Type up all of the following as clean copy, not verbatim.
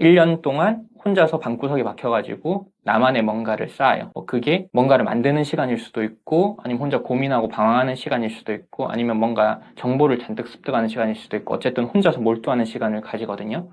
1년 동안 혼자서 방구석에 박혀가지고 나만의 뭔가를 쌓아요. 그게 뭔가를 만드는 시간일 수도 있고, 아니면 혼자 고민하고 방황하는 시간일 수도 있고, 아니면 뭔가 정보를 잔뜩 습득하는 시간일 수도 있고, 어쨌든 혼자서 몰두하는 시간을 가지거든요.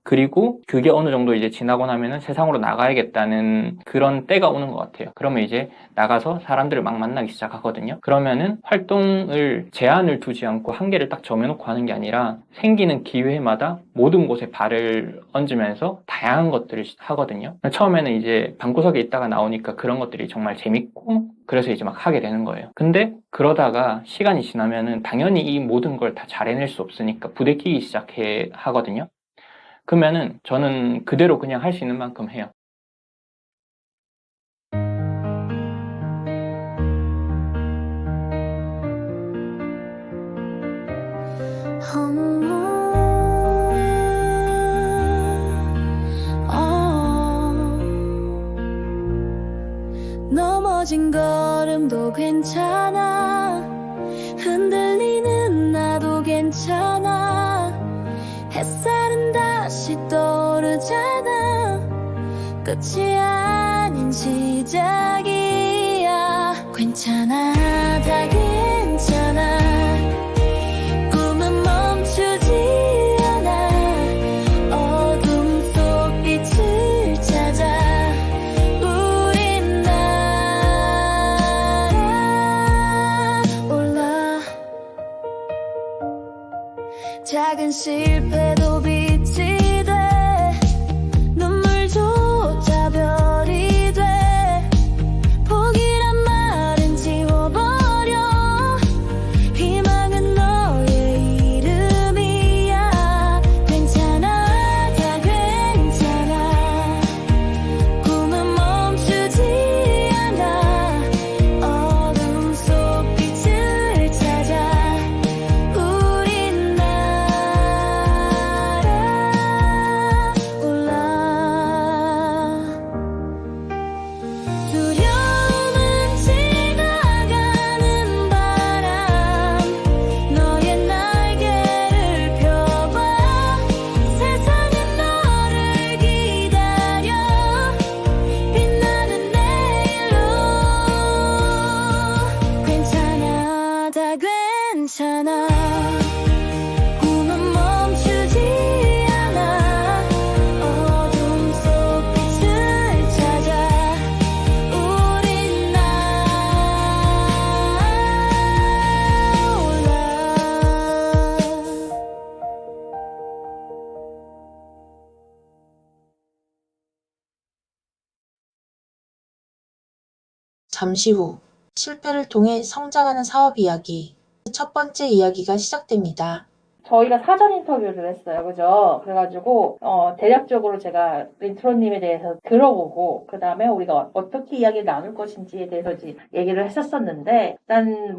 그리고 그게 어느 정도 이제 지나고 나면은 세상으로 나가야겠다는 그런 때가 오는 것 같아요. 그러면 이제 나가서 사람들을 막 만나기 시작하거든요. 그러면은 활동을 제한을 두지 않고 한계를 딱 정해놓고 하는 게 아니라 생기는 기회마다 모든 곳에 발을 얹으면서 다양한 것들을 하거든요. 처음에는 이제 방구석에 있다가 나오니까 그런 것들이 정말 재밌고 그래서 이제 막 하게 되는 거예요. 근데 그러다가 시간이 지나면은 당연히 이 모든 걸 다 잘 해낼 수 없으니까 부대끼기 시작해 하거든요. 그러면은 저는 그대로 그냥 할 수 있는 만큼 해요. 넘어진 걸음도 괜찮아, 흔들리는 나도 괜찮아. 햇살은 다시 떠오르잖아. 끝이 아닌 시작이야. 괜찮아, 다 괜찮아. 꿈은 멈추지 않아. 어둠 속 빛을 찾아. 우린 날아올라. 작은 실패도 빛이 돼. 눈물조차 별이 돼. 포기란 말은 지워버려. 희망은 너의 이름이야. 괜찮아, 다 괜찮아. 꿈은 멈추지 않아. 어둠 속 빛을 찾아. 우린 날아올라. 두려움은 지나가는 바람. 너의 날개를 펴봐. 세상은 너를 기다려. 빛나는 내일로. 괜찮아, 다 괜찮아. 꿈은 멈추지 않아. 어둠 속 빛을 찾아. 우린 날아올라. 잠시 후 실패를 통해 성장하는 사업 이야기. 첫 번째 이야기가 시작됩니다. 저희가 사전 인터뷰를 했어요. 그죠? 그래가지고, 대략적으로 제가 린트로님에 대해서 들어보고, 그 다음에 우리가 어떻게 이야기를 나눌 것인지에 대해서 이제 얘기를 했었었는데, 일단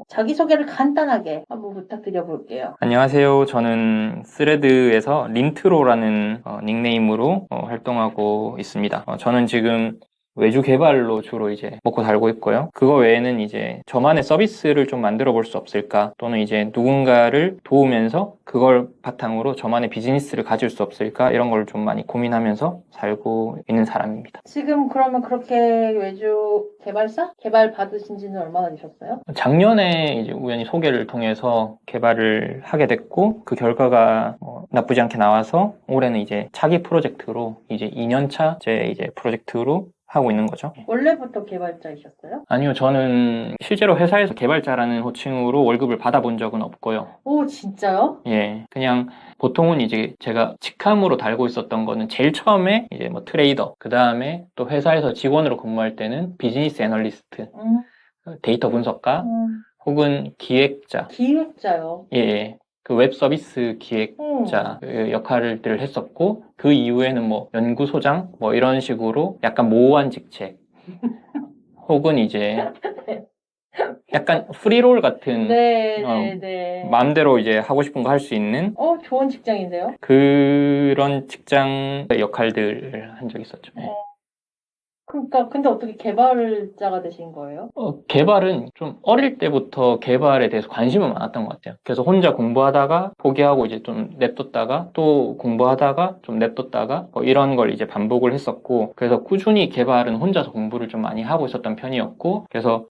자기소개를 간단하게 한번 부탁드려 볼게요. 안녕하세요. 저는 스레드에서 린트로라는 닉네임으로 활동하고 있습니다. 저는 지금 외주 개발로 주로 이제 먹고 살고 있고요. 그거 외에는 이제 저만의 서비스를 좀 만들어 볼 수 없을까? 또는 이제 누군가를 도우면서 그걸 바탕으로 저만의 비즈니스를 가질 수 없을까? 이런 걸 좀 많이 고민하면서 살고 있는 사람입니다. 지금 그러면 그렇게 외주 개발사? 개발 받으신 지는 얼마나 되셨어요? 작년에 이제 우연히 소개를 통해서 개발을 하게 됐고, 그 결과가 나쁘지 않게 나와서 올해는 이제 차기 프로젝트로 이제 2년차 제 이제 프로젝트로 하고 있는 거죠. 원래부터 개발자이셨어요? 아니요, 저는 실제로 회사에서 개발자라는 호칭으로 월급을 받아본 적은 없고요. 오, 진짜요? 예, 그냥 보통은 이제 제가 직함으로 달고 있었던 거는 제일 처음에 이제 트레이더, 그 다음에 또 회사에서 직원으로 근무할 때는 비즈니스 애널리스트, 데이터 분석가, 혹은 기획자. 기획자요. 예, 그 웹 서비스 기획자 그 역할들을 했었고, 그 이후에는 연구소장 이런 식으로 약간 모호한 직책 혹은 이제 약간 프리롤 같은 네. 마음대로 이제 하고 싶은 거 할 수 있는 좋은 직장인데요? 그런 직장 역할들을 한 적이 있었죠. 예. 그러니까 근데 어떻게 개발자가 되신 거예요? 개발은 좀 어릴 때부터 개발에 대해서 관심은 많았던 것 같아요. 그래서 혼자 공부하다가 포기하고 이제 좀 냅뒀다가 또 공부하다가 좀 냅뒀다가 뭐 이런 걸 이제 반복을 했었고, 그래서 꾸준히 개발은 혼자서 공부를 좀 많이 하고 있었던 편이었고, 그래서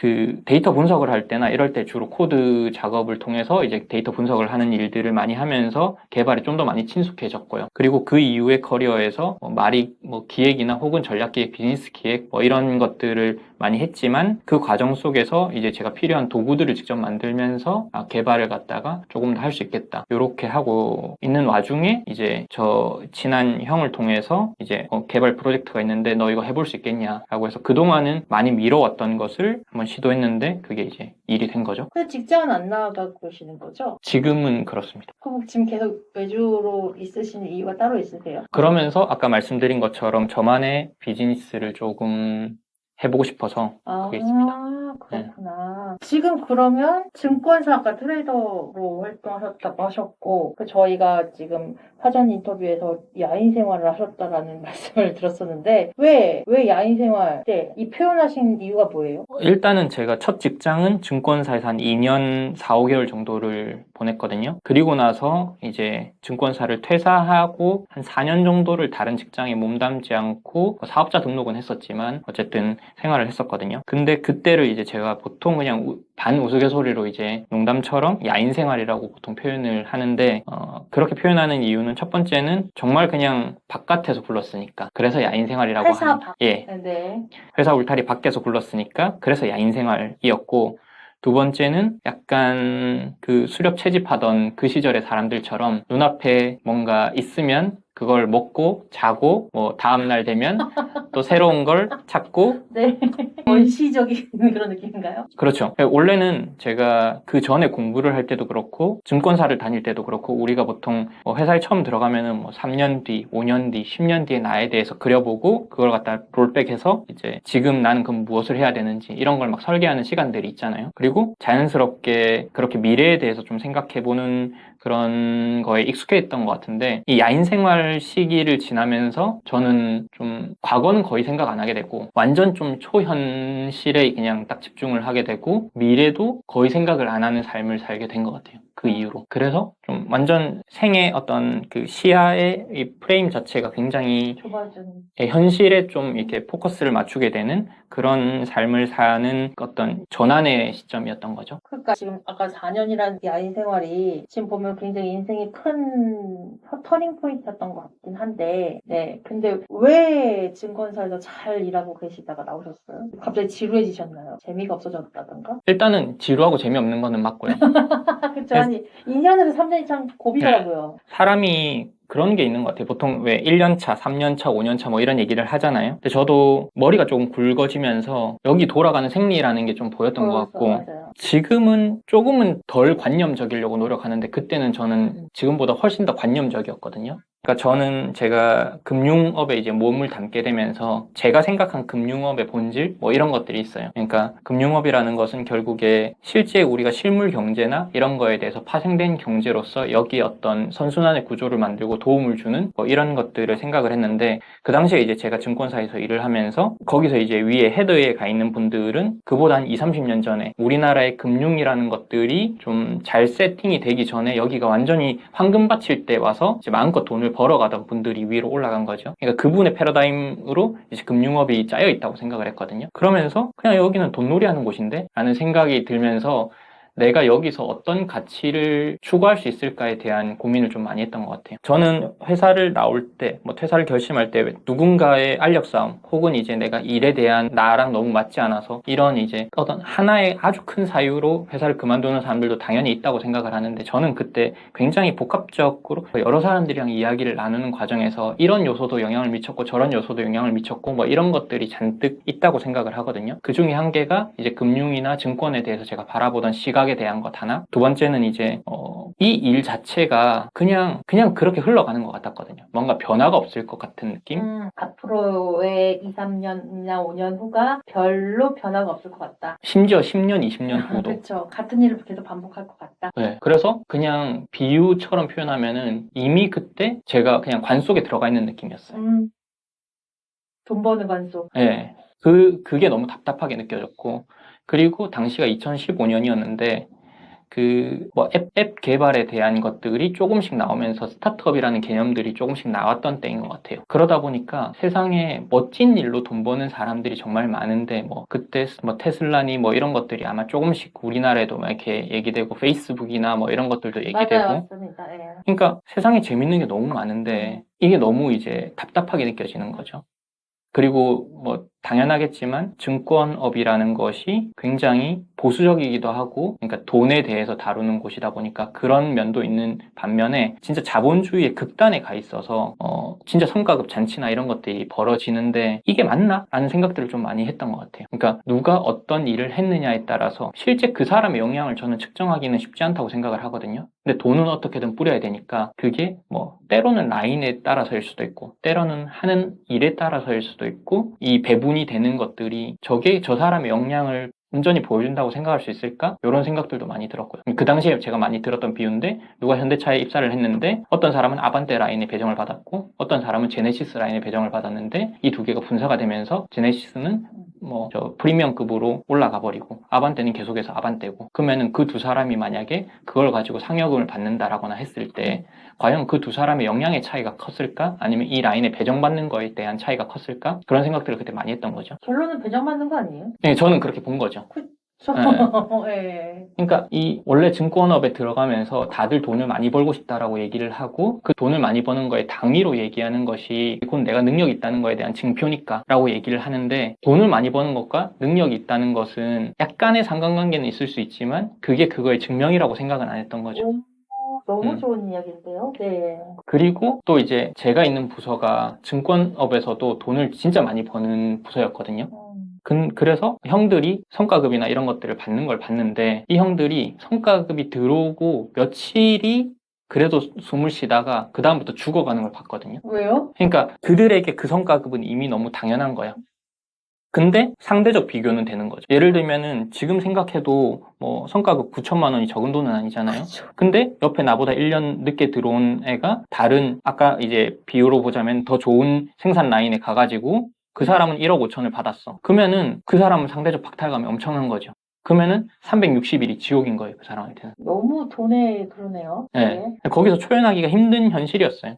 그 데이터 분석을 할 때나 이럴 때 주로 코드 작업을 통해서 이제 데이터 분석을 하는 일들을 많이 하면서 개발에 좀 더 많이 친숙해졌고요. 그리고 그 이후의 커리어에서 뭐 기획이나 혹은 전략기획, 비즈니스 기획 뭐 이런 것들을 많이 했지만, 그 과정 속에서 이제 제가 필요한 도구들을 직접 만들면서 개발을 갖다가 조금 더 할 수 있겠다, 이렇게 하고 있는 와중에 이제 저 친한 형을 통해서 이제 개발 프로젝트가 있는데 너 이거 해볼 수 있겠냐라고 해서 그동안은 많이 미뤄왔던 것을 한번 시도했는데 그게 이제 일이 된 거죠. 근데 직장은 안 나가고 계시는 거죠? 지금은 그렇습니다. 그럼 지금 계속 외주로 있으시는 이유가 따로 있으세요? 그러면서 아까 말씀드린 것처럼 저만의 비즈니스를 조금 해보고 싶어서 그게 있습니다. 그렇구나. 지금 그러면 증권사가 트레이더로 활동하셨다고 하셨고, 저희가 지금 사전 인터뷰에서 야인 생활을 하셨다라는 말씀을 들었었는데, 왜 야인 생활 때 이 표현하신 이유가 뭐예요? 일단은 제가 첫 직장은 증권사에서 한 2년 4, 5개월 정도를 보냈거든요. 그리고 나서 이제 증권사를 퇴사하고 한 4년 정도를 다른 직장에 몸담지 않고 사업자 등록은 했었지만 어쨌든 생활을 했었거든요. 근데 그때를 이제 제가 보통 그냥 반 우스갯소리로 이제 농담처럼 야인 생활이라고 보통 표현을 하는데, 그렇게 표현하는 이유는 첫 번째는 정말 그냥 바깥에서 굴렀으니까 그래서 야인 생활이라고 회사 하는, 밖. 예, 네. 회사 울타리 밖에서 굴렀으니까 그래서 야인 생활이었고, 두 번째는 약간 그 수렵 채집하던 그 시절의 사람들처럼 눈앞에 뭔가 있으면 그걸 먹고 자고 뭐 다음날 되면 또 새로운 걸 찾고. 네. 원시적인 그런 느낌인가요? 그렇죠. 원래는 제가 그 전에 공부를 할 때도 그렇고 증권사를 다닐 때도 그렇고 우리가 보통 회사에 처음 들어가면은 뭐 3년 뒤, 5년 뒤, 10년 뒤의 나에 대해서 그려보고 그걸 갖다 롤백해서 이제 지금 나는 그럼 무엇을 해야 되는지 이런 걸 막 설계하는 시간들이 있잖아요. 그리고 자연스럽게 그렇게 미래에 대해서 좀 생각해보는 그런 거에 익숙해졌던 것 같은데, 이 야인 생활 시기를 지나면서 저는 좀 과거는 거의 생각 안 하게 되고 완전 좀 초현실에 그냥 딱 집중을 하게 되고 미래도 거의 생각을 안 하는 삶을 살게 된 것 같아요. 그 이후로. 그래서 좀 완전 생의 어떤 그 시야의 이 프레임 자체가 굉장히 좁아진. 현실에 좀 이렇게 포커스를 맞추게 되는 그런 삶을 사는 어떤 전환의 시점이었던 거죠. 그러니까 지금 아까 4년이라는 야인 생활이 지금 보면 굉장히 인생의 큰 터닝 포인트였던 것 같긴 한데, 네. 근데 왜 증권사에서 잘 일하고 계시다가 나오셨어요? 갑자기 지루해지셨나요? 재미가 없어졌다던가? 일단은 지루하고 재미없는 거는 맞고요. 그쵸. 아니, 2년에서 3년이 참 고비더라고요. 사람이 그런 게 있는 것 같아요. 보통 왜 1년차, 3년차, 5년차 뭐 이런 얘기를 하잖아요. 근데 저도 머리가 조금 굵어지면서 여기 돌아가는 생리라는 게 좀 보였던 것 같고, 맞아요. 지금은 조금은 덜 관념적이려고 노력하는데 그때는 저는 지금보다 훨씬 더 관념적이었거든요. 그러니까 저는 제가 금융업에 이제 몸을 담게 되면서 제가 생각한 금융업의 본질 뭐 이런 것들이 있어요. 그러니까 금융업이라는 것은 결국에 실제 우리가 실물 경제나 이런 거에 대해서 파생된 경제로서 여기 어떤 선순환의 구조를 만들고 도움을 주는 뭐 이런 것들을 생각을 했는데, 그 당시에 이제 제가 증권사에서 일을 하면서 거기서 이제 위에 헤드에 가 있는 분들은 그보다 한 20, 30년 전에 우리나라의 금융이라는 것들이 좀 잘 세팅이 되기 전에 여기가 완전히 황금밭일 때 와서 이제 마음껏 돈을 벌어가던 분들이 위로 올라간 거죠. 그러니까 그분의 패러다임으로 이제 금융업이 짜여 있다고 생각을 했거든요. 그러면서 그냥 여기는 돈놀이 하는 곳인데? 라는 생각이 들면서 내가 여기서 어떤 가치를 추구할 수 있을까에 대한 고민을 좀 많이 했던 것 같아요. 저는 회사를 나올 때, 뭐 퇴사를 결심할 때 누군가의 알력 싸움, 혹은 이제 내가 일에 대한 나랑 너무 맞지 않아서 이런 이제 어떤 하나의 아주 큰 사유로 회사를 그만두는 사람들도 당연히 있다고 생각을 하는데, 저는 그때 굉장히 복합적으로 여러 사람들이랑 이야기를 나누는 과정에서 이런 요소도 영향을 미쳤고 저런 요소도 영향을 미쳤고 뭐 이런 것들이 잔뜩 있다고 생각을 하거든요. 그 중에 한 개가 이제 금융이나 증권에 대해서 제가 바라보던 시각에 대한 것 하나, 두 번째는 이제 이 일 자체가 그냥 그렇게 흘러가는 것 같았거든요. 뭔가 변화가 없을 것 같은 느낌? 앞으로의 2, 3년이나 5년 후가 별로 변화가 없을 것 같다. 심지어 10년, 20년 후도. 그렇죠. 같은 일을 계속 반복할 것 같다. 네. 그래서 그냥 비유처럼 표현하면은 이미 그때 제가 그냥 관 속에 들어가 있는 느낌이었어요. 돈 버는 관소. 예. 그게 너무 답답하게 느껴졌고, 그리고 당시가 2015년이었는데, 앱 개발에 대한 것들이 조금씩 나오면서 스타트업이라는 개념들이 조금씩 나왔던 때인 것 같아요. 그러다 보니까 세상에 멋진 일로 돈 버는 사람들이 정말 많은데, 그때 테슬라니 이런 것들이 아마 조금씩 우리나라에도 막 이렇게 얘기되고, 페이스북이나 이런 것들도 얘기되고, 맞아요, 맞습니다. 예. 그러니까 세상에 재밌는 게 너무 많은데, 이게 너무 이제 답답하게 느껴지는 거죠. 그리고 당연하겠지만 증권업이라는 것이 굉장히 보수적이기도 하고, 그러니까 돈에 대해서 다루는 곳이다 보니까 그런 면도 있는 반면에 진짜 자본주의의 극단에 가 있어서 진짜 성과급 잔치나 이런 것들이 벌어지는데 이게 맞나? 라는 생각들을 좀 많이 했던 것 같아요. 그러니까 누가 어떤 일을 했느냐에 따라서 실제 그 사람의 영향을 저는 측정하기는 쉽지 않다고 생각을 하거든요. 근데 돈은 어떻게든 뿌려야 되니까 그게 때로는 라인에 따라서일 수도 있고 때로는 하는 일에 따라서일 수도 있고 이 배분이 되는 것들이 저게 저 사람의 역량을 온전히 보여준다고 생각할 수 있을까? 이런 생각들도 많이 들었고요. 그 당시에 제가 많이 들었던 비유인데 누가 현대차에 입사를 했는데 어떤 사람은 아반떼 라인에 배정을 받았고 어떤 사람은 제네시스 라인에 배정을 받았는데 이 두 개가 분사가 되면서 제네시스는 프리미엄급으로 올라가 버리고 아반떼는 계속해서 아반떼고 그러면은 그 두 사람이 만약에 그걸 가지고 상여금을 받는다라거나 했을 때 과연 그 두 사람의 역량의 차이가 컸을까? 아니면 이 라인에 배정받는 거에 대한 차이가 컸을까? 그런 생각들을 그때 많이 했던 거죠. 결론은 배정받는 거 아니에요? 네, 저는 그렇게 본 거죠. 예. 그러니까 원래 증권업에 들어가면서 다들 돈을 많이 벌고 싶다라고 얘기를 하고 그 돈을 많이 버는 거에 당위로 얘기하는 것이 곧 내가 능력이 있다는 거에 대한 증표니까 라고 얘기를 하는데 돈을 많이 버는 것과 능력이 있다는 것은 약간의 상관관계는 있을 수 있지만 그게 그거의 증명이라고 생각은 안 했던 거죠. 너무 좋은 이야기인데요. 네. 그리고 또 이제 제가 있는 부서가 증권업에서도 돈을 진짜 많이 버는 부서였거든요. 그래서 형들이 성과급이나 이런 것들을 받는 걸 봤는데 이 형들이 성과급이 들어오고 며칠이 그래도 숨을 쉬다가 그 다음부터 죽어가는 걸 봤거든요. 왜요? 그러니까 그들에게 그 성과급은 이미 너무 당연한 거야. 근데 상대적 비교는 되는 거죠. 예를 들면은 지금 생각해도 성과급 9천만 원이 적은 돈은 아니잖아요. 그렇죠. 근데 옆에 나보다 1년 늦게 들어온 애가 다른 아까 이제 비유로 보자면 더 좋은 생산 라인에 가가지고 그 사람은 1억 5천을 받았어. 그러면은 그 사람은 상대적 박탈감이 엄청난 거죠. 그러면은 360일이 지옥인 거예요, 그 사람한테는. 너무 돈에 그러네요. 네. 거기서 초연하기가 힘든 현실이었어요.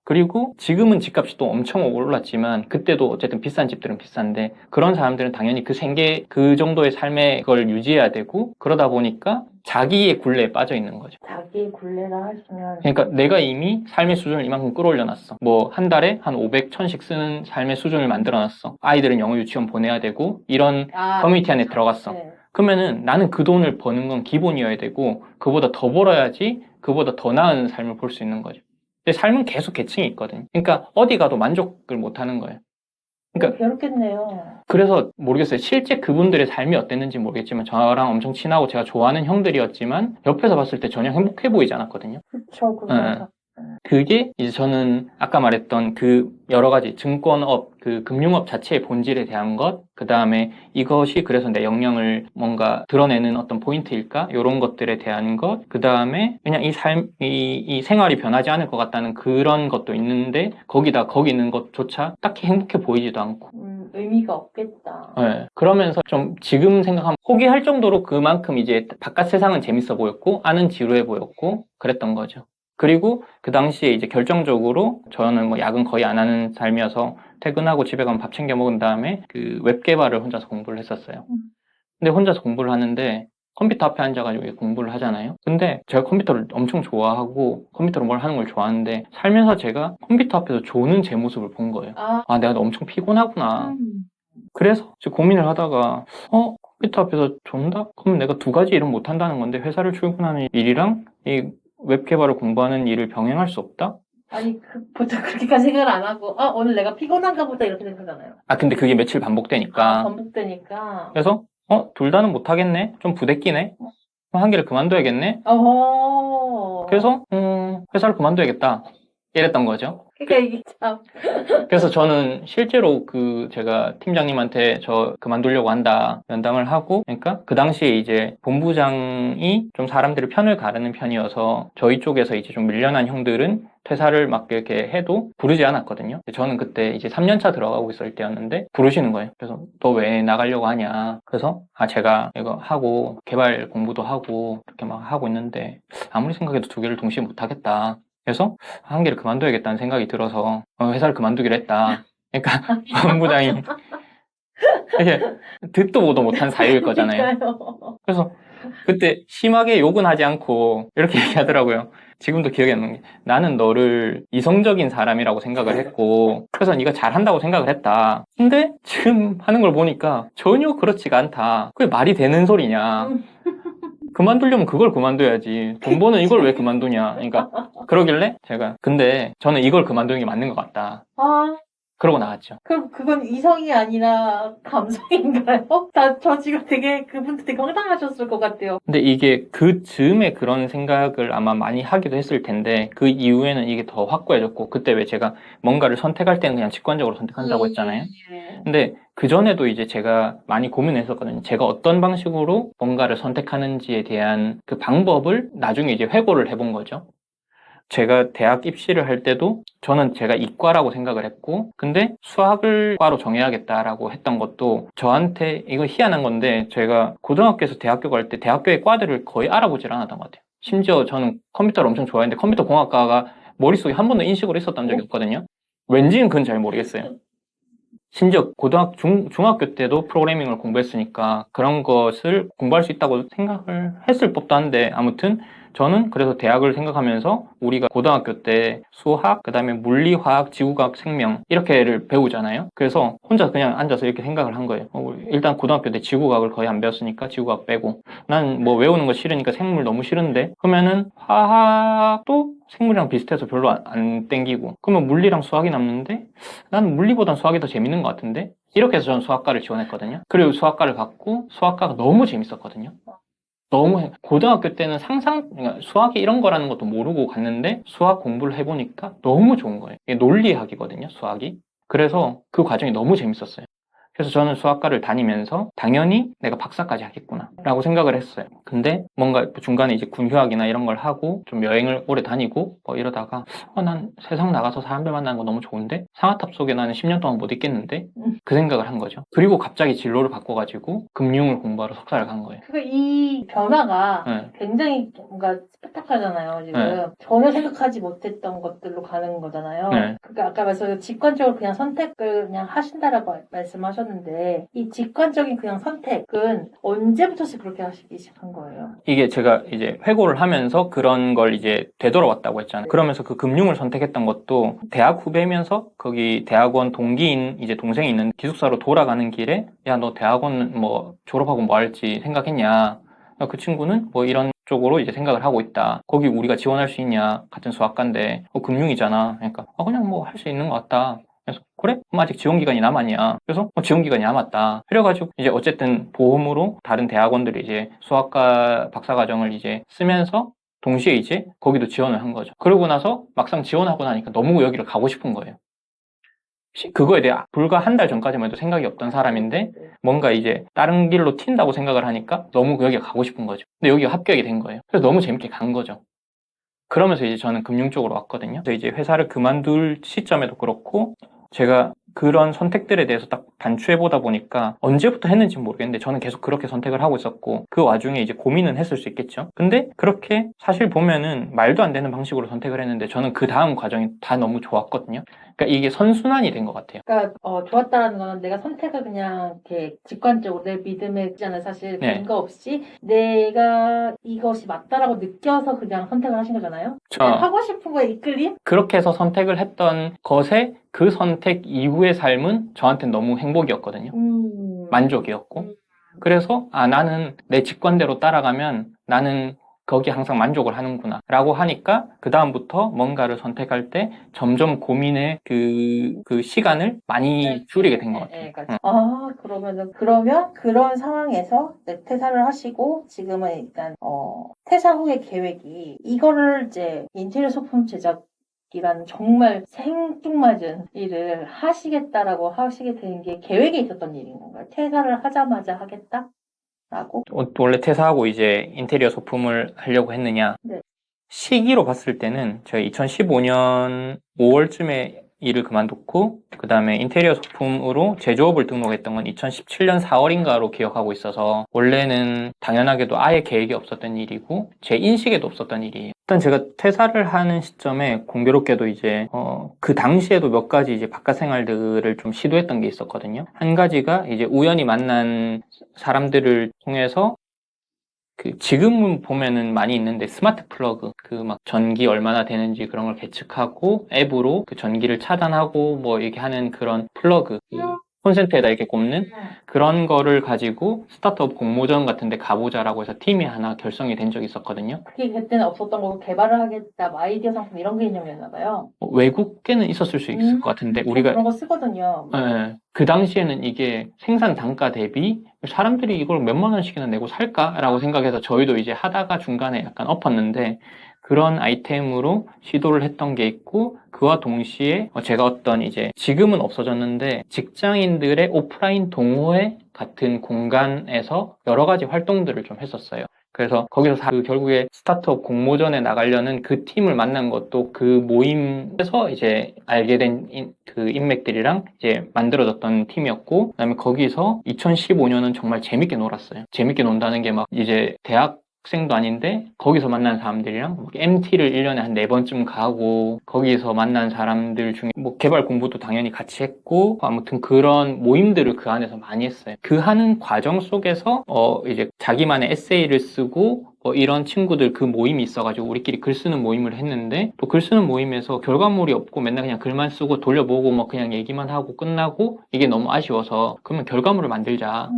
그리고 지금은 집값이 또 엄청 올랐지만 그때도 어쨌든 비싼 집들은 비싼데 그런 사람들은 당연히 그 정도의 삶의 걸 유지해야 되고 그러다 보니까 자기의 굴레에 빠져 있는 거죠. 자기 굴레라 하시면 그러니까 내가 이미 삶의 수준을 이만큼 끌어올려놨어. 한 달에 한 500, 1000씩 쓰는 삶의 수준을 만들어놨어. 아이들은 영어 유치원 보내야 되고 이런 커뮤니티 안에 들어갔어. 네. 그러면은 나는 그 돈을 버는 건 기본이어야 되고 그보다 더 벌어야지 그보다 더 나은 삶을 볼 수 있는 거죠. 근데 삶은 계속 계층이 있거든요. 그러니까 어디 가도 만족을 못 하는 거예요. 그러니까 괴롭겠네요. 그래서 모르겠어요. 실제 그분들의 삶이 어땠는지 모르겠지만 저랑 엄청 친하고 제가 좋아하는 형들이었지만 옆에서 봤을 때 전혀 행복해 보이지 않았거든요. 그렇죠. 그거 그게 이제 저는 아까 말했던 그 여러 가지 증권업, 그 금융업 자체의 본질에 대한 것, 그 다음에 이것이 그래서 내 역량을 뭔가 드러내는 어떤 포인트일까? 이런 것들에 대한 것, 그 다음에 그냥 이 생활이 변하지 않을 것 같다는 그런 것도 있는데 거기 있는 것조차 딱히 행복해 보이지도 않고. 의미가 없겠다. 네. 그러면서 좀 지금 생각하면 포기할 정도로 그만큼 이제 바깥 세상은 재밌어 보였고 아는 지루해 보였고 그랬던 거죠. 그리고 그 당시에 이제 결정적으로 저는 야근 거의 안 하는 삶이어서 퇴근하고 집에 가면 밥 챙겨 먹은 다음에 그 웹 개발을 혼자서 공부를 했었어요. 근데 혼자서 공부를 하는데 컴퓨터 앞에 앉아가지고 공부를 하잖아요. 근데 제가 컴퓨터를 엄청 좋아하고 컴퓨터로 뭘 하는 걸 좋아하는데 살면서 제가 컴퓨터 앞에서 조는 제 모습을 본 거예요. 내가 엄청 피곤하구나. 그래서 고민을 하다가 컴퓨터 앞에서 존다? 그럼 내가 두 가지 일은 못한다는 건데 회사를 출근하는 일이랑 이 웹 개발을 공부하는 일을 병행할 수 없다? 아니, 보통 그렇게까지 생각을 안 하고, 오늘 내가 피곤한가 보다 이렇게 생각하잖아요. 근데 그게 며칠 반복되니까. 반복되니까. 그래서, 둘 다는 못하겠네? 좀 부대끼네? 한 개를 그만둬야겠네? 어허. 그래서, 회사를 그만둬야겠다. 이랬던 거죠. 그러니까 이게 참. 그래서 저는 실제로 제가 팀장님한테 저 그만두려고 한다 면담을 하고, 그러니까 그 당시에 이제 본부장이 좀 사람들의 편을 가르는 편이어서 저희 쪽에서 이제 좀 밀려난 형들은 퇴사를 막 이렇게 해도 부르지 않았거든요. 저는 그때 이제 3년차 들어가고 있을 때였는데 부르시는 거예요. 그래서 너 왜 나가려고 하냐. 그래서 제가 이거 하고 개발 공부도 하고 이렇게 막 하고 있는데 아무리 생각해도 두 개를 동시에 못 하겠다. 그래서 한 개를 그만둬야겠다는 생각이 들어서 회사를 그만두기로 했다. 그러니까 본부장이 이게 듣도 보도 못한 사유일 거잖아요. 그러니까요. 그래서 그때 심하게 욕은 하지 않고 이렇게 얘기하더라고요. 지금도 기억에 남는 게 나는 너를 이성적인 사람이라고 생각을 했고 그래서 네가 잘한다고 생각을 했다. 근데 지금 하는 걸 보니까 전혀 그렇지가 않다. 그게 말이 되는 소리냐. 그만두려면 그걸 그만둬야지. 돈 버는 이걸 왜 그만두냐. 그러니까 그러길래 제가 근데 저는 이걸 그만두는 게 맞는 것 같다. 아, 그러고 나왔죠. 그럼 그건 이성이 아니라 감성인가요? 저 지금 되게 그분도 되게 황당하셨을 것 같아요. 근데 이게 그 즈음에 그런 생각을 아마 많이 하기도 했을 텐데 그 이후에는 이게 더 확고해졌고 그때 왜 제가 뭔가를 선택할 때는 그냥 직관적으로 선택한다고 했잖아요. 예. 근데 그전에도 이제 제가 많이 고민을 했었거든요. 제가 어떤 방식으로 뭔가를 선택하는지에 대한 그 방법을 나중에 이제 회고를 해본 거죠. 제가 대학 입시를 할 때도 저는 제가 이과라고 생각을 했고 근데 수학을 과로 정해야겠다라고 했던 것도 저한테 이거 희한한 건데 제가 고등학교에서 대학교 갈 때 대학교의 과들을 거의 알아보질 않았던 것 같아요. 심지어 저는 컴퓨터를 엄청 좋아했는데 컴퓨터 공학과가 머릿속에 한 번도 인식으로 있었던 적이 없거든요. 왠지는 그건 잘 모르겠어요. 심지어 중학교 때도 프로그래밍을 공부했으니까 그런 것을 공부할 수 있다고 생각을 했을 법도 한데 아무튼 저는 그래서 대학을 생각하면서 우리가 고등학교 때 수학, 그 다음에 물리, 화학, 지구과학, 생명 이렇게를 배우잖아요. 그래서 혼자 그냥 앉아서 이렇게 생각을 한 거예요. 일단 고등학교 때 지구과학을 거의 안 배웠으니까 지구과학 빼고 난 뭐 외우는 거 싫으니까 생물 너무 싫은데 그러면은 화학도 생물이랑 비슷해서 별로 안 땡기고 그러면 물리랑 수학이 남는데 나는 물리보단 수학이 더 재밌는 것 같은데 이렇게 해서 저는 수학과를 지원했거든요. 그리고 수학과를 갔고 수학과가 너무 재밌었거든요. 너무 고등학교 때는 그러니까 수학이 이런 거라는 것도 모르고 갔는데 수학 공부를 해보니까 너무 좋은 거예요. 이게 논리학이거든요, 수학이. 그래서 그 과정이 너무 재밌었어요. 그래서 저는 수학과를 다니면서 당연히 내가 박사까지 하겠구나 라고 생각을 했어요. 근데 뭔가 중간에 이제 군휴학이나 이런 걸 하고 좀 여행을 오래 다니고 뭐 이러다가 난 세상 나가서 사람들 만나는 거 너무 좋은데 상아탑 속에 나는 10년 동안 못 있겠는데 그 생각을 한 거죠. 그리고 갑자기 진로를 바꿔가지고 금융을 공부하러 석사를 간 거예요. 그러니까 이 변화가 네. 굉장히 뭔가 스펙타클하잖아요, 지금. 네. 전혀 생각하지 못했던 것들로 가는 거잖아요. 네. 그러니까 아까 말씀 직관적으로 그냥 선택을 그냥 하신다라고 말씀하셨는데 이 직관적인 그냥 선택은 언제부터 그렇게 하시기 시작한 거예요? 이게 제가 이제 회고를 하면서 그런 걸 이제 되돌아왔다고 했잖아요. 그러면서 그 금융을 선택했던 것도 대학 후배면서 거기 대학원 동기인 이제 동생이 있는 기숙사로 돌아가는 길에 야, 너 대학원 뭐 졸업하고 뭐 할지 생각했냐? 그 친구는 뭐 이런 쪽으로 이제 생각을 하고 있다. 거기 우리가 지원할 수 있냐? 같은 수학과인데 금융이잖아. 그러니까 그냥 뭐 할 수 있는 것 같다. 그래서 그래? 그럼 아직 지원 기간이 남았냐? 그래서 지원 기간이 남았다. 그래가지고 이제 어쨌든 보험으로 다른 대학원들이 이제 수학과 박사과정을 이제 쓰면서 동시에 이제 거기도 지원을 한 거죠. 그러고 나서 막상 지원하고 나니까 너무 여기를 가고 싶은 거예요. 그거에 대해 불과 한 달 전까지만 해도 생각이 없던 사람인데 뭔가 이제 다른 길로 튄다고 생각을 하니까 너무 여기가 가고 싶은 거죠. 근데 여기가 합격이 된 거예요. 그래서 너무 재밌게 간 거죠. 그러면서 이제 저는 금융 쪽으로 왔거든요. 그래서 이제 회사를 그만둘 시점에도 그렇고 제가 그런 선택들에 대해서 딱 단추해보다 보니까 언제부터 했는지 모르겠는데 저는 계속 그렇게 선택을 하고 있었고 그 와중에 이제 고민은 했을 수 있겠죠. 근데 그렇게 사실 보면은 말도 안 되는 방식으로 선택을 했는데 저는 그 다음 과정이 다 너무 좋았거든요. 그러니까 이게 선순환이 된 것 같아요. 그러니까 좋았다라는 거는 내가 선택을 그냥 이렇게 직관적으로 내 믿음에 있잖아요. 사실 네. 근거 없이 내가 이것이 맞다라고 느껴서 그냥 선택을 하신 거잖아요. 하고 싶은 거에 이끌림? 그렇게 해서 선택을 했던 것에 그 선택 이후의 삶은 저한테는 너무 행복이었거든요. 만족이었고. 그래서 나는 내 직관대로 따라가면 나는 거기에 항상 만족을 하는구나 라고 하니까 그 다음부터 뭔가를 선택할 때 점점 고민의 그 시간을 많이 줄이게 된 것 같아요. 그러면 그런 상황에서 퇴사를 하시고 지금은 일단 퇴사 후의 계획이 이거를 이제 인테리어 소품 제작 이란 정말 생뚱맞은 일을 하시겠다라고 하시게 된 게 계획에 있었던 일인 건가요? 퇴사를 하자마자 하겠다라고? 원래 퇴사하고 이제 인테리어 소품을 하려고 했느냐? 네. 시기로 봤을 때는 저희 2015년 5월쯤에 일을 그만뒀고 그 다음에 인테리어 소품으로 제조업을 등록했던 건 2017년 4월인가로 기억하고 있어서 원래는 당연하게도 아예 계획이 없었던 일이고 제 인식에도 없었던 일이에요. 일단 제가 퇴사를 하는 시점에 공교롭게도 이제 그 당시에도 몇 가지 이제 바깥 생활들을 좀 시도했던 게 있었거든요. 한 가지가 이제 우연히 만난 사람들을 통해서 지금은 보면은 많이 있는데 스마트 플러그, 막 전기 얼마나 되는지 그런 걸 계측하고 앱으로 그 전기를 차단하고 뭐 이렇게 하는 그런 플러그, 콘센트에다 이렇게 꼽는 그런 거를 가지고 스타트업 공모전 같은 데 가보자라고 해서 팀이 하나 결성이 된 적이 있었거든요. 그게 그때는 없었던 거고 개발을 하겠다, 뭐 아이디어 상품 이런 개념이었나 봐요. 외국계는 있었을 수 있을 것 같은데 우리가 그런 거 쓰거든요. 예, 그 당시에는 이게 생산 단가 대비 사람들이 이걸 몇만 원씩이나 내고 살까라고 생각해서 저희도 이제 하다가 중간에 약간 엎었는데 그런 아이템으로 시도를 했던 게 있고 그와 동시에 제가 어떤 이제 지금은 없어졌는데 직장인들의 오프라인 동호회 같은 공간에서 여러 가지 활동들을 좀 했었어요. 그래서 거기서 결국에 스타트업 공모전에 나가려는 그 팀을 만난 것도 그 모임에서 이제 알게 된 그 인맥들이랑 이제 만들어졌던 팀이었고, 그다음에 거기서 2015년은 정말 재밌게 놀았어요. 재밌게 논다는 게 막 이제 대학생도 아닌데 거기서 만난 사람들이랑 MT를 1년에 한 4번쯤 가고 거기서 만난 사람들 중에 뭐 개발 공부도 당연히 같이 했고 아무튼 그런 모임들을 그 안에서 많이 했어요. 그 하는 과정 속에서 이제 자기만의 에세이를 쓰고 이런 친구들 그 모임이 있어가지고 우리끼리 글 쓰는 모임을 했는데 또 글 쓰는 모임에서 결과물이 없고 맨날 그냥 글만 쓰고 돌려보고 뭐 그냥 얘기만 하고 끝나고 이게 너무 아쉬워서 그러면 결과물을 만들자.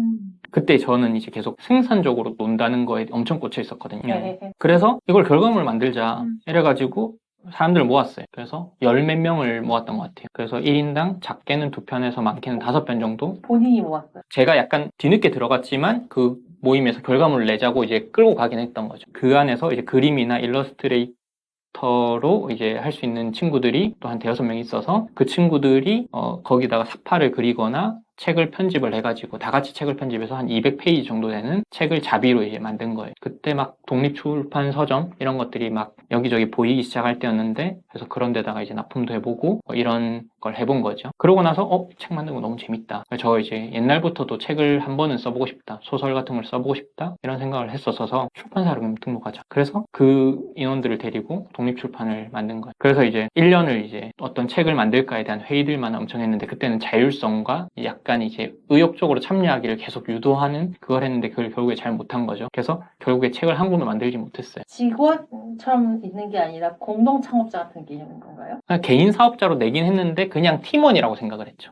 그때 저는 이제 계속 생산적으로 논다는 거에 엄청 꽂혀 있었거든요. 네. 그래서 이걸 결과물 만들자 이래가지고 사람들을 모았어요. 그래서 10몇 명을 모았던 것 같아요. 그래서 1인당 작게는 2편에서 많게는 5편 정도. 본인이 모았어요. 제가 약간 뒤늦게 들어갔지만 그 모임에서 결과물을 내자고 이제 끌고 가긴 했던 거죠. 그 안에서 이제 그림이나 일러스트레이터로 이제 할 수 있는 친구들이 또 한 대여섯 명 있어서 그 친구들이 거기다가 사파를 그리거나 책을 편집을 해가지고 다 같이 책을 편집해서 한 200페이지 정도 되는 책을 자비로 이제 만든 거예요. 그때 막 독립출판 서점 이런 것들이 막 여기저기 보이기 시작할 때였는데 그래서 그런 데다가 이제 납품도 해보고 이런 걸 해본 거죠. 그러고 나서 책 만드는 거 너무 재밌다. 저 이제 옛날부터도 책을 한 번은 써보고 싶다. 소설 같은 걸 써보고 싶다. 이런 생각을 했었어서 출판사를 그럼 등록하자. 그래서 그 인원들을 데리고 독립출판을 만든 거예요. 그래서 이제 1년을 이제 어떤 책을 만들까에 대한 회의들만 엄청 했는데 그때는 자율성과 약간 이제 의욕적으로 참여하기를 계속 유도하는 그걸 했는데 그걸 결국에 잘 못한 거죠. 그래서 결국에 책을 한 권을 만들지 못했어요. 직원처럼 있는 게 아니라 공동 창업자 같은 개념인 건가요? 그냥 개인 사업자로 내긴 했는데 그냥 팀원이라고 생각을 했죠.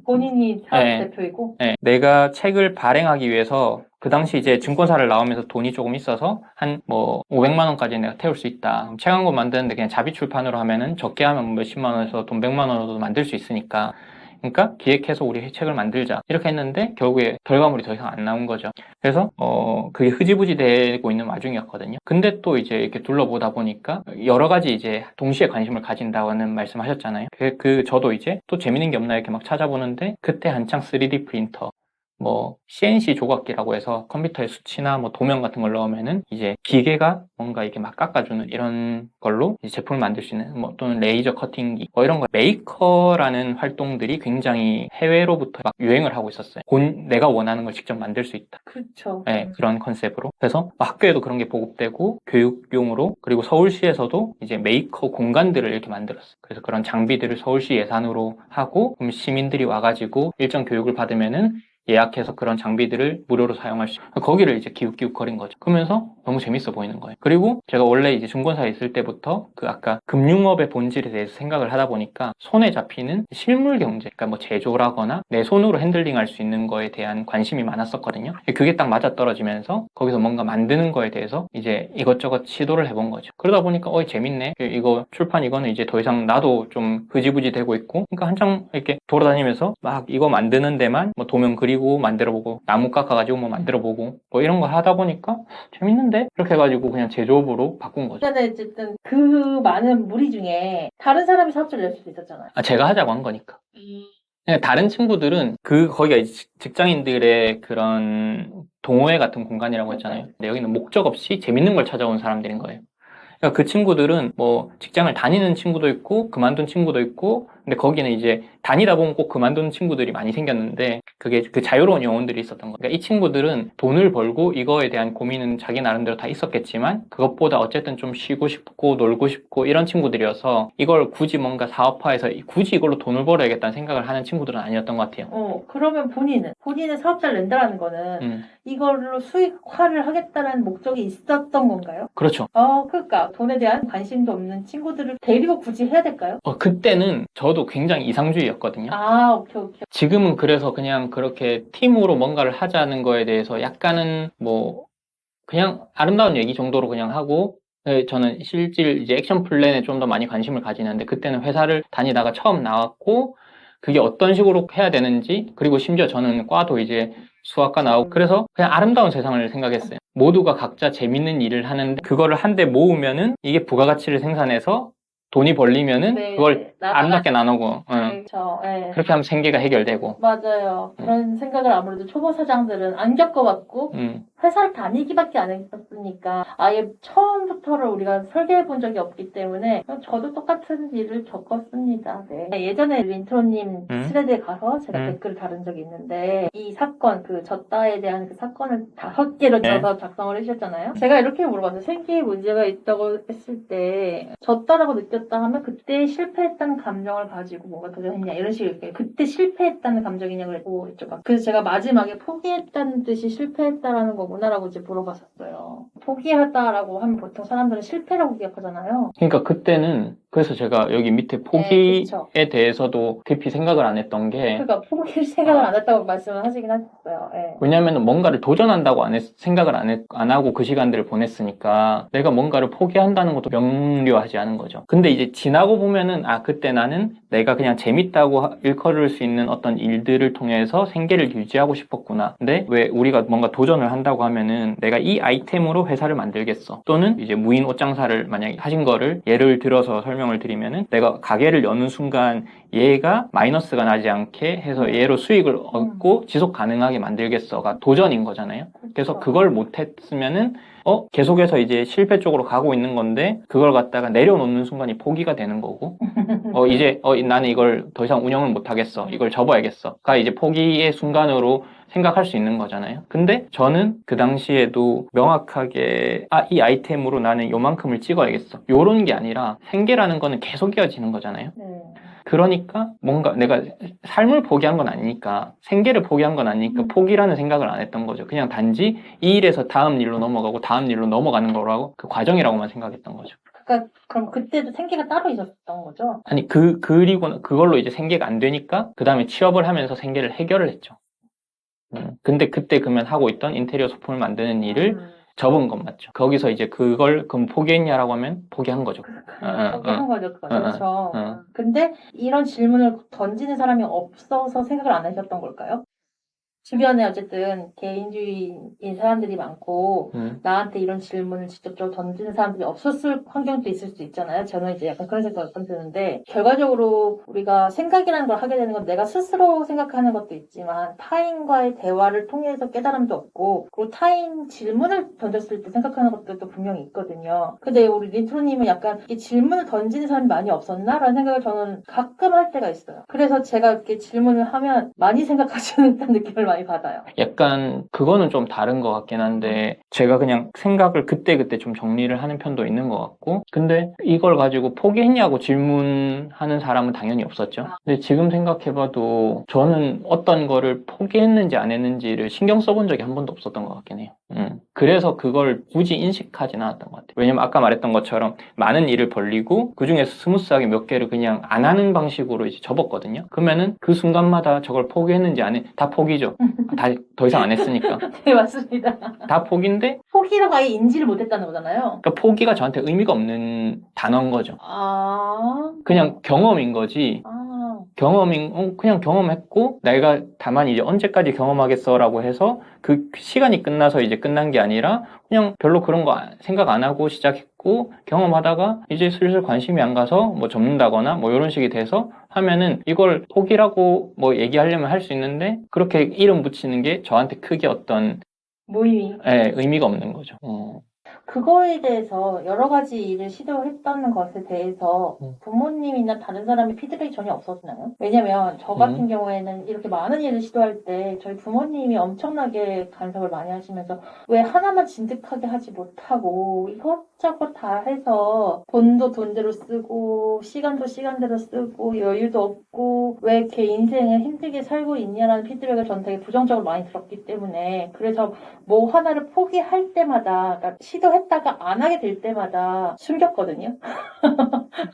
본인이 사업 네. 대표이고? 네, 내가 책을 발행하기 위해서 그 당시 이제 증권사를 나오면서 돈이 조금 있어서 한 뭐 500만 원까지 내가 태울 수 있다. 책 한 권 만드는데 그냥 자비 출판으로 하면은 적게 하면 몇십만 원에서 돈 100만 원으로도 만들 수 있으니까. 그러니까 기획해서 우리 책을 만들자 이렇게 했는데 결국에 결과물이 더 이상 안 나온 거죠. 그래서 그게 흐지부지 되고 있는 와중이었거든요. 근데 또 이제 이렇게 둘러보다 보니까 여러 가지 이제 동시에 관심을 가진다는 말씀하셨잖아요. 저도 이제 또 재밌는 게 없나 이렇게 막 찾아보는데 그때 한창 3D 프린터 뭐 CNC 조각기라고 해서 컴퓨터에 수치나 뭐 도면 같은 걸 넣으면은 이제 기계가 뭔가 이렇게 막 깎아주는 이런 걸로 이제 제품을 만들 수 있는 뭐 또는 레이저 커팅기 뭐 이런 거 메이커라는 활동들이 굉장히 해외로부터 막 유행을 하고 있었어요. 내가 원하는 걸 직접 만들 수 있다. 그렇죠. 네, 그런 컨셉으로. 그래서 학교에도 그런 게 보급되고 교육용으로 그리고 서울시에서도 이제 메이커 공간들을 이렇게 만들었어요. 그래서 그런 장비들을 서울시 예산으로 하고 그럼 시민들이 와가지고 일정 교육을 받으면은 예약해서 그런 장비들을 무료로 사용할 수 있고 거기를 이제 기웃기웃거린 거죠. 그러면서 너무 재밌어 보이는 거예요. 그리고 제가 원래 이제 증권사에 있을 때부터 그 아까 금융업의 본질에 대해서 생각을 하다 보니까 손에 잡히는 실물 경제, 그러니까 뭐 제조라거나 내 손으로 핸들링할 수 있는 거에 대한 관심이 많았었거든요. 그게 딱 맞아떨어지면서 거기서 뭔가 만드는 거에 대해서 이제 이것저것 시도를 해본 거죠. 그러다 보니까 재밌네. 이거 출판 이거는 이제 더 이상 나도 좀 흐지부지 되고 있고 그러니까 한창 이렇게 돌아다니면서 막 이거 만드는 데만 뭐 도면 그리고 만들어보고 나무 깎아가지고 뭐 만들어보고 뭐 이런 거 하다 보니까 재밌는데 근데 그렇게 해가지고 그냥 제조업으로 바꾼 거죠. 근데 어쨌든 그 많은 무리 중에 다른 사람이 사업자를 낼 수도 있었잖아요. 제가 하자고 한 거니까. 그냥 다른 친구들은 거기가 이제 직장인들의 그런 동호회 같은 공간이라고 했잖아요. 근데 여기는 목적 없이 재밌는 걸 찾아온 사람들인 거예요. 그러니까 그 친구들은 뭐 직장을 다니는 친구도 있고 그만둔 친구도 있고, 근데 거기는 이제 다니다 보면 꼭 그만둔 친구들이 많이 생겼는데 그게 그 자유로운 영혼들이 있었던 거예요. 그러니까 이 친구들은 돈을 벌고 이거에 대한 고민은 자기 나름대로 다 있었겠지만 그것보다 어쨌든 좀 쉬고 싶고 놀고 싶고 이런 친구들이어서 이걸 굳이 뭔가 사업화해서 굳이 이걸로 돈을 벌어야겠다는 생각을 하는 친구들은 아니었던 것 같아요. 그러면 본인은 사업자를 낸다라는 거는 이걸로 수익화를 하겠다라는 목적이 있었던 건가요? 그렇죠. 그러니까 돈에 대한 관심도 없는 친구들을 데리고 굳이 해야 될까요? 그때는 저도 굉장히 이상주의였거든요. 오케이. 지금은 그래서 그냥 그렇게 팀으로 뭔가를 하자는 거에 대해서 약간은 뭐 그냥 아름다운 얘기 정도로 그냥 하고, 저는 실질 이제 액션 플랜에 좀 더 많이 관심을 가지는데 그때는 회사를 다니다가 처음 나왔고 그게 어떤 식으로 해야 되는지, 그리고 심지어 저는 과도 이제 수학과 나오고 그래서 그냥 아름다운 세상을 생각했어요. 모두가 각자 재밌는 일을 하는데 그거를 한데 모으면은 이게 부가가치를 생산해서 돈이 벌리면은 그걸 아름답게 나누고 그렇죠. 네. 그렇게 하면 생계가 해결되고. 맞아요. 그런 생각을 아무래도 초보 사장들은 안 겪어봤고 회사를 다니기밖에 안 했었으니까 아예 처음부터를 우리가 설계해 본 적이 없기 때문에 저도 똑같은 일을 겪었습니다. 네. 예전에 린트로님 스레드에 가서 제가 댓글을 다룬 적이 있는데 이 사건, 그 졌다에 대한 그 사건을 5개로 써서 작성을 해주셨잖아요. 제가 이렇게 물어봤어요. 생계에 문제가 있다고 했을 때 졌다라고 느꼈다 하면 그때 실패했다는 감정을 가지고 뭔가 도전했냐 이런 식으로 이렇게 그때 실패했다는 감정이냐고 그랬죠. 그래서 제가 마지막에 포기했다는 뜻이 실패했다라는 거구나라고 이제 물어봤었어요. 포기하다라고 하면 보통 사람들은 실패라고 기억하잖아요. 그러니까 그때는 그래서 제가 여기 밑에 포기에 대해서도 깊이 생각을 안 했던 게, 그러니까 포기를 생각을 안 했다고 말씀을 하시긴 하셨어요. 왜냐하면 뭔가를 도전한다고 생각을 안 하고 그 시간들을 보냈으니까 내가 뭔가를 포기한다는 것도 명료하지 않은 거죠. 근데 이제 지나고 보면은 그때 나는 내가 그냥 재밌다고 일컬을 수 있는 어떤 일들을 통해서 생계를 유지하고 싶었구나. 근데 왜 우리가 뭔가 도전을 한다고 하면은 내가 이 아이템으로 회사를 만들겠어, 또는 이제 무인 옷장사를 만약에 하신 거를 예를 들어서 설명을 드리면은 내가 가게를 여는 순간 얘가 마이너스가 나지 않게 해서 얘로 수익을 얻고 지속 가능하게 만들겠어가 도전인 거잖아요. 그래서 그걸 못했으면은 계속해서 이제 실패 쪽으로 가고 있는 건데 그걸 갖다가 내려놓는 순간이 포기가 되는 거고 이제 나는 이걸 더 이상 운영을 못하겠어, 이걸 접어야겠어가 이제 포기의 순간으로 생각할 수 있는 거잖아요. 근데 저는 그 당시에도 명확하게 이 아이템으로 나는 요만큼을 찍어야겠어 요런 게 아니라 생계라는 거는 계속 이어지는 거잖아요. 그러니까 뭔가 내가 삶을 포기한 건 아니니까, 생계를 포기한 건 아니니까 포기라는 생각을 안 했던 거죠. 그냥 단지 이 일에서 다음 일로 넘어가고 다음 일로 넘어가는 거라고, 그 과정이라고만 생각했던 거죠. 그러니까 그럼 그때도 생계가 따로 있었던 거죠? 아니 그리고 그걸로 이제 생계가 안 되니까 그 다음에 취업을 하면서 생계를 해결을 했죠. 근데 그때 그러면 하고 있던 인테리어 소품을 만드는 일을 접은 건 맞죠. 거기서 이제 그걸 그럼 포기했냐라고 하면 포기한 거죠. 포기한 거죠. 그렇죠. 근데 이런 질문을 던지는 사람이 없어서 생각을 안 하셨던 걸까요? 주변에 어쨌든 개인주의인 사람들이 많고 나한테 이런 질문을 직접적으로 던지는 사람들이 없었을 환경도 있을 수 있잖아요. 저는 이제 약간 그런 생각이 드는데 결과적으로 우리가 생각이라는 걸 하게 되는 건 내가 스스로 생각하는 것도 있지만 타인과의 대화를 통해서 깨달음도 얻고, 그리고 타인 질문을 던졌을 때 생각하는 것들도 분명히 있거든요. 근데 우리 린트로님은 약간 이 질문을 던지는 사람이 많이 없었나? 라는 생각을 저는 가끔 할 때가 있어요. 그래서 제가 이렇게 질문을 하면 많이 생각하시는 듯한 느낌을 많이 받아요. 약간 그거는 좀 다른 것 같긴 한데 제가 그냥 생각을 그때그때 좀 정리를 하는 편도 있는 것 같고, 근데 이걸 가지고 포기했냐고 질문하는 사람은 당연히 없었죠. 근데 지금 생각해봐도 저는 어떤 거를 포기했는지 안 했는지를 신경 써본 적이 한 번도 없었던 것 같긴 해요. 그래서 그걸 굳이 인식하진 않았던 것 같아요. 왜냐면 아까 말했던 것처럼 많은 일을 벌리고 그 중에서 스무스하게 몇 개를 그냥 안 하는 방식으로 이제 접었거든요. 그러면은 그 순간마다 저걸 포기했는지 안 했는지 다 포기죠. 더 이상 안 했으니까. 네, 맞습니다. 다 포기인데 포기라고 아예 인지를 못했다는 거잖아요. 그러니까 포기가 저한테 의미가 없는 단어인 거죠. 그냥 경험인 거지. 그냥 경험했고, 내가 다만 이제 언제까지 경험하겠어라고 해서 그 시간이 끝나서 이제 끝난 게 아니라 그냥 별로 그런 거 생각 안 하고 시작했고, 경험하다가 이제 슬슬 관심이 안 가서 뭐 접는다거나 뭐 이런 식이 돼서 하면은 이걸 포기라고 뭐 얘기하려면 할 수 있는데, 그렇게 이름 붙이는 게 저한테 크게 어떤 모임이. 의미가 없는 거죠. 그거에 대해서 여러 가지 일을 시도했다는 것에 대해서 음. 부모님이나 다른 사람의 피드백이 전혀 없었나요? 왜냐면 저 같은 경우에는 이렇게 많은 일을 시도할 때 저희 부모님이 엄청나게 간섭을 많이 하시면서 왜 하나만 진득하게 하지 못하고 이것저것 다 해서 돈도 돈대로 쓰고 시간도 시간대로 쓰고 여유도 없고 왜 이렇게 인생을 힘들게 살고 있냐라는 피드백을 저는 되게 부정적으로 많이 들었기 때문에, 그래서 뭐 하나를 포기할 때마다, 그러니까 시도했다가 안 하게 될 때마다 숨겼거든요.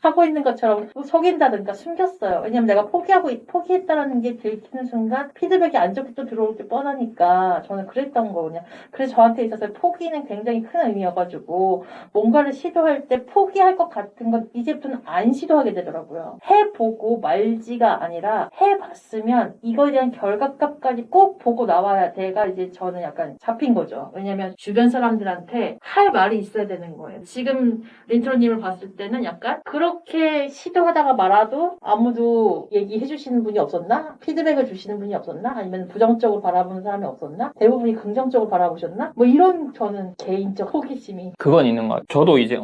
하고 있는 것처럼 속인다든가 숨겼어요. 왜냐면 내가 포기했다라는 게 들키는 순간 피드백이 안 좋게 또 들어올 게 뻔하니까 저는 그랬던 거거든요. 그래서 저한테 있어서 포기는 굉장히 큰 의미여가지고 뭔가를 시도할 때 포기할 것 같은 건 이제부터는 안 시도하게 되더라고요. 해보고 말지가 아니라 해봤으면 이거에 대한 결과값까지 꼭 보고 나와야 돼가 이제 저는 약간 잡힌 거죠. 왜냐면 주변 사람들한테 할 말이 있어야 되는 거예요. 지금 린트로님을 봤을 때는 약간 그렇게 시도하다가 말아도 아무도 얘기해 주시는 분이 없었나? 피드백을 주시는 분이 없었나? 아니면 부정적으로 바라보는 사람이 없었나? 대부분이 긍정적으로 바라보셨나? 뭐 이런 저는 개인적 호기심이. 그건 있는 것 같아요. 저도 이제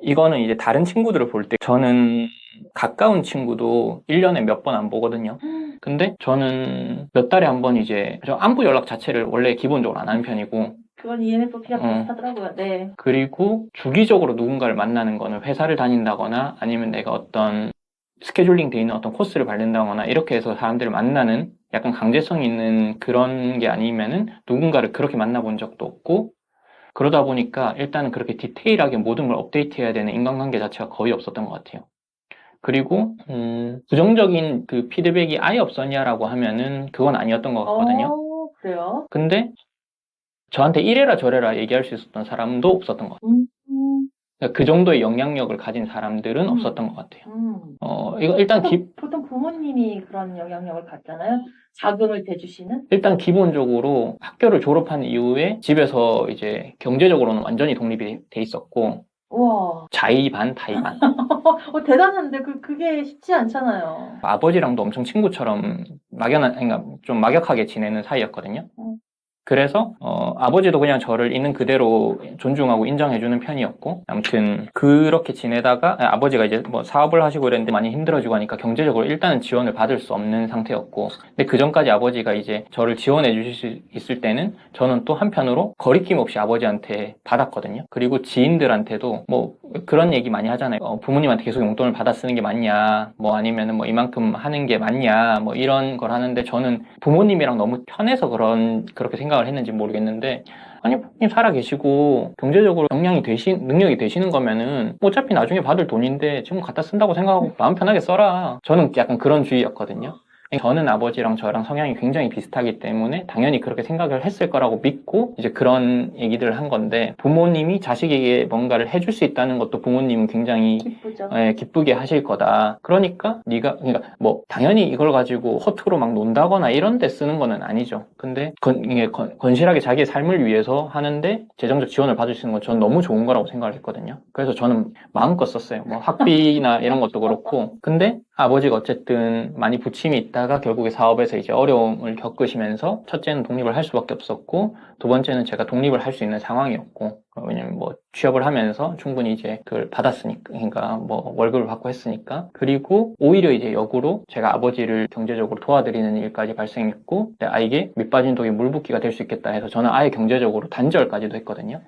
이거는 이제 다른 친구들을 볼 때 저는 가까운 친구도 1년에 몇 번 안 보거든요. 근데 저는 몇 달에 한 번 이제 저 안부 연락 자체를 원래 기본적으로 안 하는 편이고, 그건 ENFP가 비슷하더라고요. 네. 그리고 주기적으로 누군가를 만나는 거는 회사를 다닌다거나 아니면 내가 어떤 스케줄링 돼 있는 어떤 코스를 밟는다거나 이렇게 해서 사람들을 만나는 약간 강제성 있는 그런 게 아니면은 누군가를 그렇게 만나본 적도 없고, 그러다 보니까 일단은 그렇게 디테일하게 모든 걸 업데이트해야 되는 인간관계 자체가 거의 없었던 것 같아요. 그리고 부정적인 그 피드백이 아예 없었냐라고 하면은 그건 아니었던 것 같거든요. 그래요? 근데 저한테 이래라 저래라 얘기할 수 있었던 사람도 없었던 것 같아요. 그러니까 그 정도의 영향력을 가진 사람들은 없었던 것 같아요. 이거 일단 보통 부모님이 그런 영향력을 갖잖아요. 자금을 대주시는. 일단 기본적으로 학교를 졸업한 이후에 집에서 이제 경제적으로는 완전히 독립이 돼 있었고, 우와. 자의 반 타의 반. 대단한데 그게 쉽지 않잖아요. 아버지랑도 엄청 친구처럼 그러니까 좀 막역하게 지내는 사이였거든요. 그래서 아버지도 그냥 저를 있는 그대로 존중하고 인정해주는 편이었고, 아무튼 그렇게 지내다가 아버지가 이제 뭐 사업을 하시고 이랬는데 많이 힘들어지고 하니까 경제적으로 일단은 지원을 받을 수 없는 상태였고, 근데 그 전까지 아버지가 이제 저를 지원해 주실 수 있을 때는 저는 또 한편으로 거리낌 없이 아버지한테 받았거든요. 그리고 지인들한테도 뭐 그런 얘기 많이 하잖아요. 부모님한테 계속 용돈을 받아 쓰는 게 맞냐, 뭐 아니면은 뭐 이만큼 하는 게 맞냐, 뭐 이런 걸 하는데, 저는 부모님이랑 너무 편해서 그렇게 생각을 했는지 모르겠는데, 아니 부모님 살아 계시고 경제적으로 능력이 되시는 거면은 어차피 나중에 받을 돈인데 지금 갖다 쓴다고 생각하고 마음 편하게 써라. 저는 약간 그런 주의였거든요. 저는 아버지랑 저랑 성향이 굉장히 비슷하기 때문에 당연히 그렇게 생각을 했을 거라고 믿고 이제 그런 얘기들을 한 건데, 부모님이 자식에게 뭔가를 해줄 수 있다는 것도 부모님은 굉장히 기쁘죠. 기쁘게 하실 거다. 그러니까 그러니까 뭐 당연히 이걸 가지고 허투루 막 논다거나 이런 데 쓰는 거는 아니죠. 근데 이게 건실하게 자기의 삶을 위해서 하는데 재정적 지원을 받을 수 있는 건 저는 너무 좋은 거라고 생각을 했거든요. 그래서 저는 마음껏 썼어요. 뭐 학비나 이런 것도 그렇고. 근데 아버지가 어쨌든 많이 부침이 있다가 결국에 사업에서 이제 어려움을 겪으시면서, 첫째는 독립을 할 수밖에 없었고, 두 번째는 제가 독립을 할 수 있는 상황이었고, 왜냐면 뭐 취업을 하면서 충분히 이제 그걸 받았으니까, 그러니까 뭐 월급을 받고 했으니까. 그리고 오히려 이제 역으로 제가 아버지를 경제적으로 도와드리는 일까지 발생했고, 이게 밑빠진 독에 물 붓기가 될 수 있겠다 해서 저는 아예 경제적으로 단절까지도 했거든요.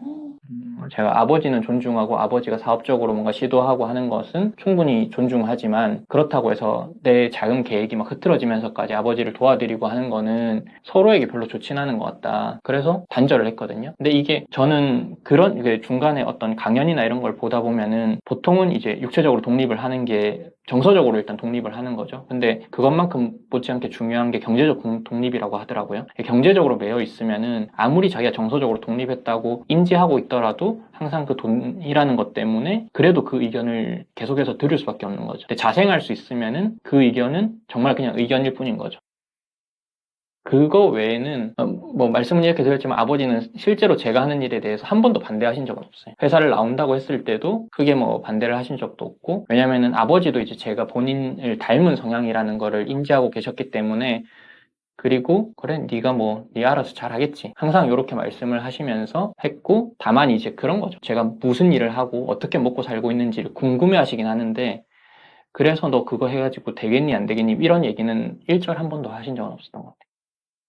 제가 아버지는 존중하고 아버지가 사업적으로 뭔가 시도하고 하는 것은 충분히 존중하지만, 그렇다고 해서 내 자금 계획이 막 흐트러지면서까지 아버지를 도와드리고 하는 거는 서로에게 별로 좋진 않은 것 같다. 그래서 단절을 했거든요. 근데 이게 저는 그런 중간에 어떤 강연이나 이런 걸 보다 보면은 보통은 이제 육체적으로 독립을 하는 게 정서적으로 일단 독립을 하는 거죠. 근데 그것만큼 못지않게 중요한 게 경제적 독립이라고 하더라고요. 경제적으로 매여 있으면은 아무리 자기가 정서적으로 독립했다고 인지하고 있더라도 친구도 항상 그 돈이라는 것 때문에 그래도 그 의견을 계속해서 들을 수밖에 없는 거죠. 근데 자생할 수 있으면은 그 의견은 정말 그냥 의견일 뿐인 거죠. 그거 외에는 뭐 말씀은 이렇게 드렸지만 아버지는 실제로 제가 하는 일에 대해서 한 번도 반대하신 적은 없어요. 회사를 나온다고 했을 때도 크게 뭐 반대를 하신 적도 없고, 왜냐면은 아버지도 이제 제가 본인을 닮은 성향이라는 거를 인지하고 계셨기 때문에, 그리고 그래 네가 뭐 네 알아서 잘하겠지 항상 이렇게 말씀을 하시면서 했고, 다만 이제 그런 거죠. 제가 무슨 일을 하고 어떻게 먹고 살고 있는지를 궁금해 하시긴 하는데, 그래서 너 그거 해가지고 되겠니 안 되겠니 이런 얘기는 일절 한 번도 하신 적은 없었던 것 같아요.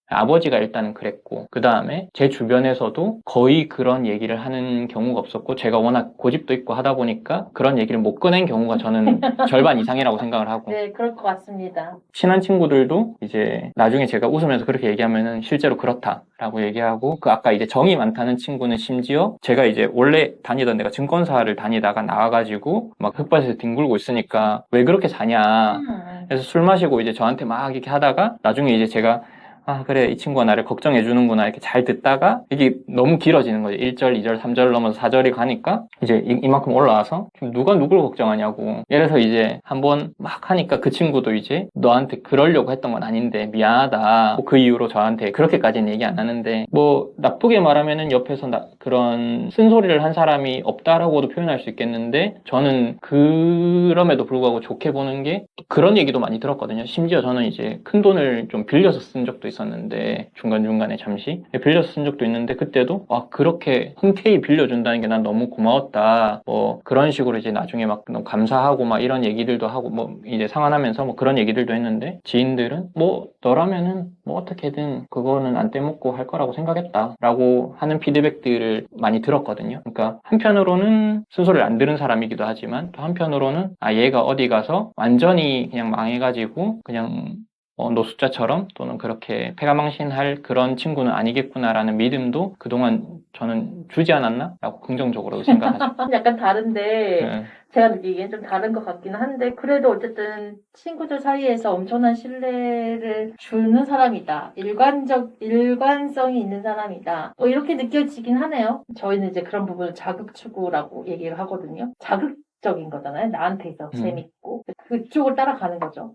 아버지가 일단은 그랬고, 그 다음에 제 주변에서도 거의 그런 얘기를 하는 경우가 없었고, 제가 워낙 고집도 있고 하다 보니까 그런 얘기를 못 꺼낸 경우가 저는 절반 이상이라고 생각을 하고, 네, 그럴 것 같습니다. 친한 친구들도 이제 나중에 제가 웃으면서 그렇게 얘기하면은 실제로 그렇다라고 얘기하고, 그 아까 이제 정이 많다는 친구는 심지어 제가 이제 원래 다니던 데가 증권사를 다니다가 나와가지고 막 흙밭에서 뒹굴고 있으니까 왜 그렇게 자냐, 그래서 술 마시고 이제 저한테 막 이렇게 하다가 나중에 이제 제가 아, 그래, 이 친구가 나를 걱정해 주는구나 이렇게 잘 듣다가 이게 너무 길어지는 거죠. 1절, 2절, 3절 넘어서 4절이 가니까 이제 이만큼 올라와서 지금 누가 누굴 걱정하냐고. 이래서 이제 한번 막 하니까 그 친구도 이제 너한테 그러려고 했던 건 아닌데 미안하다. 뭐그 이후로 저한테 그렇게까지는 얘기 안 하는데, 뭐 나쁘게 말하면은 옆에서 그런 쓴소리를 한 사람이 없다라고도 표현할 수 있겠는데, 저는 그럼에도 불구하고 좋게 보는 게 그런 얘기도 많이 들었거든요. 심지어 저는 이제 큰 돈을 좀 빌려서 쓴 적도 있었는데, 중간중간에 잠시 빌려서 쓴 적도 있는데, 그때도 그렇게 흔쾌히 빌려준다는 게 난 너무 고마웠다, 뭐 그런 식으로 이제 나중에 막 너무 감사하고 막 이런 얘기들도 하고, 뭐 이제 상환하면서 뭐 그런 얘기들도 했는데, 지인들은 뭐 너라면은 뭐 어떻게든 그거는 안 떼먹고 할 거라고 생각했다 라고 하는 피드백들을 많이 들었거든요. 그러니까 한편으로는 순서를 안 들은 사람이기도 하지만, 또 한편으로는 얘가 어디 가서 완전히 그냥 망해가지고 그냥 노숙자처럼 또는 그렇게 패가망신할 그런 친구는 아니겠구나라는 믿음도 그동안 저는 주지 않았나? 라고 긍정적으로 생각하죠. 약간 다른데, 네. 제가 느끼기엔 좀 다른 것 같긴 한데, 그래도 어쨌든 친구들 사이에서 엄청난 신뢰를 주는 사람이다. 일관성이 있는 사람이다. 이렇게 느껴지긴 하네요. 저희는 이제 그런 부분을 자극추구라고 얘기를 하거든요. 자극적인 거잖아요. 나한테 있어서 재밌고. 그쪽을 따라가는 거죠.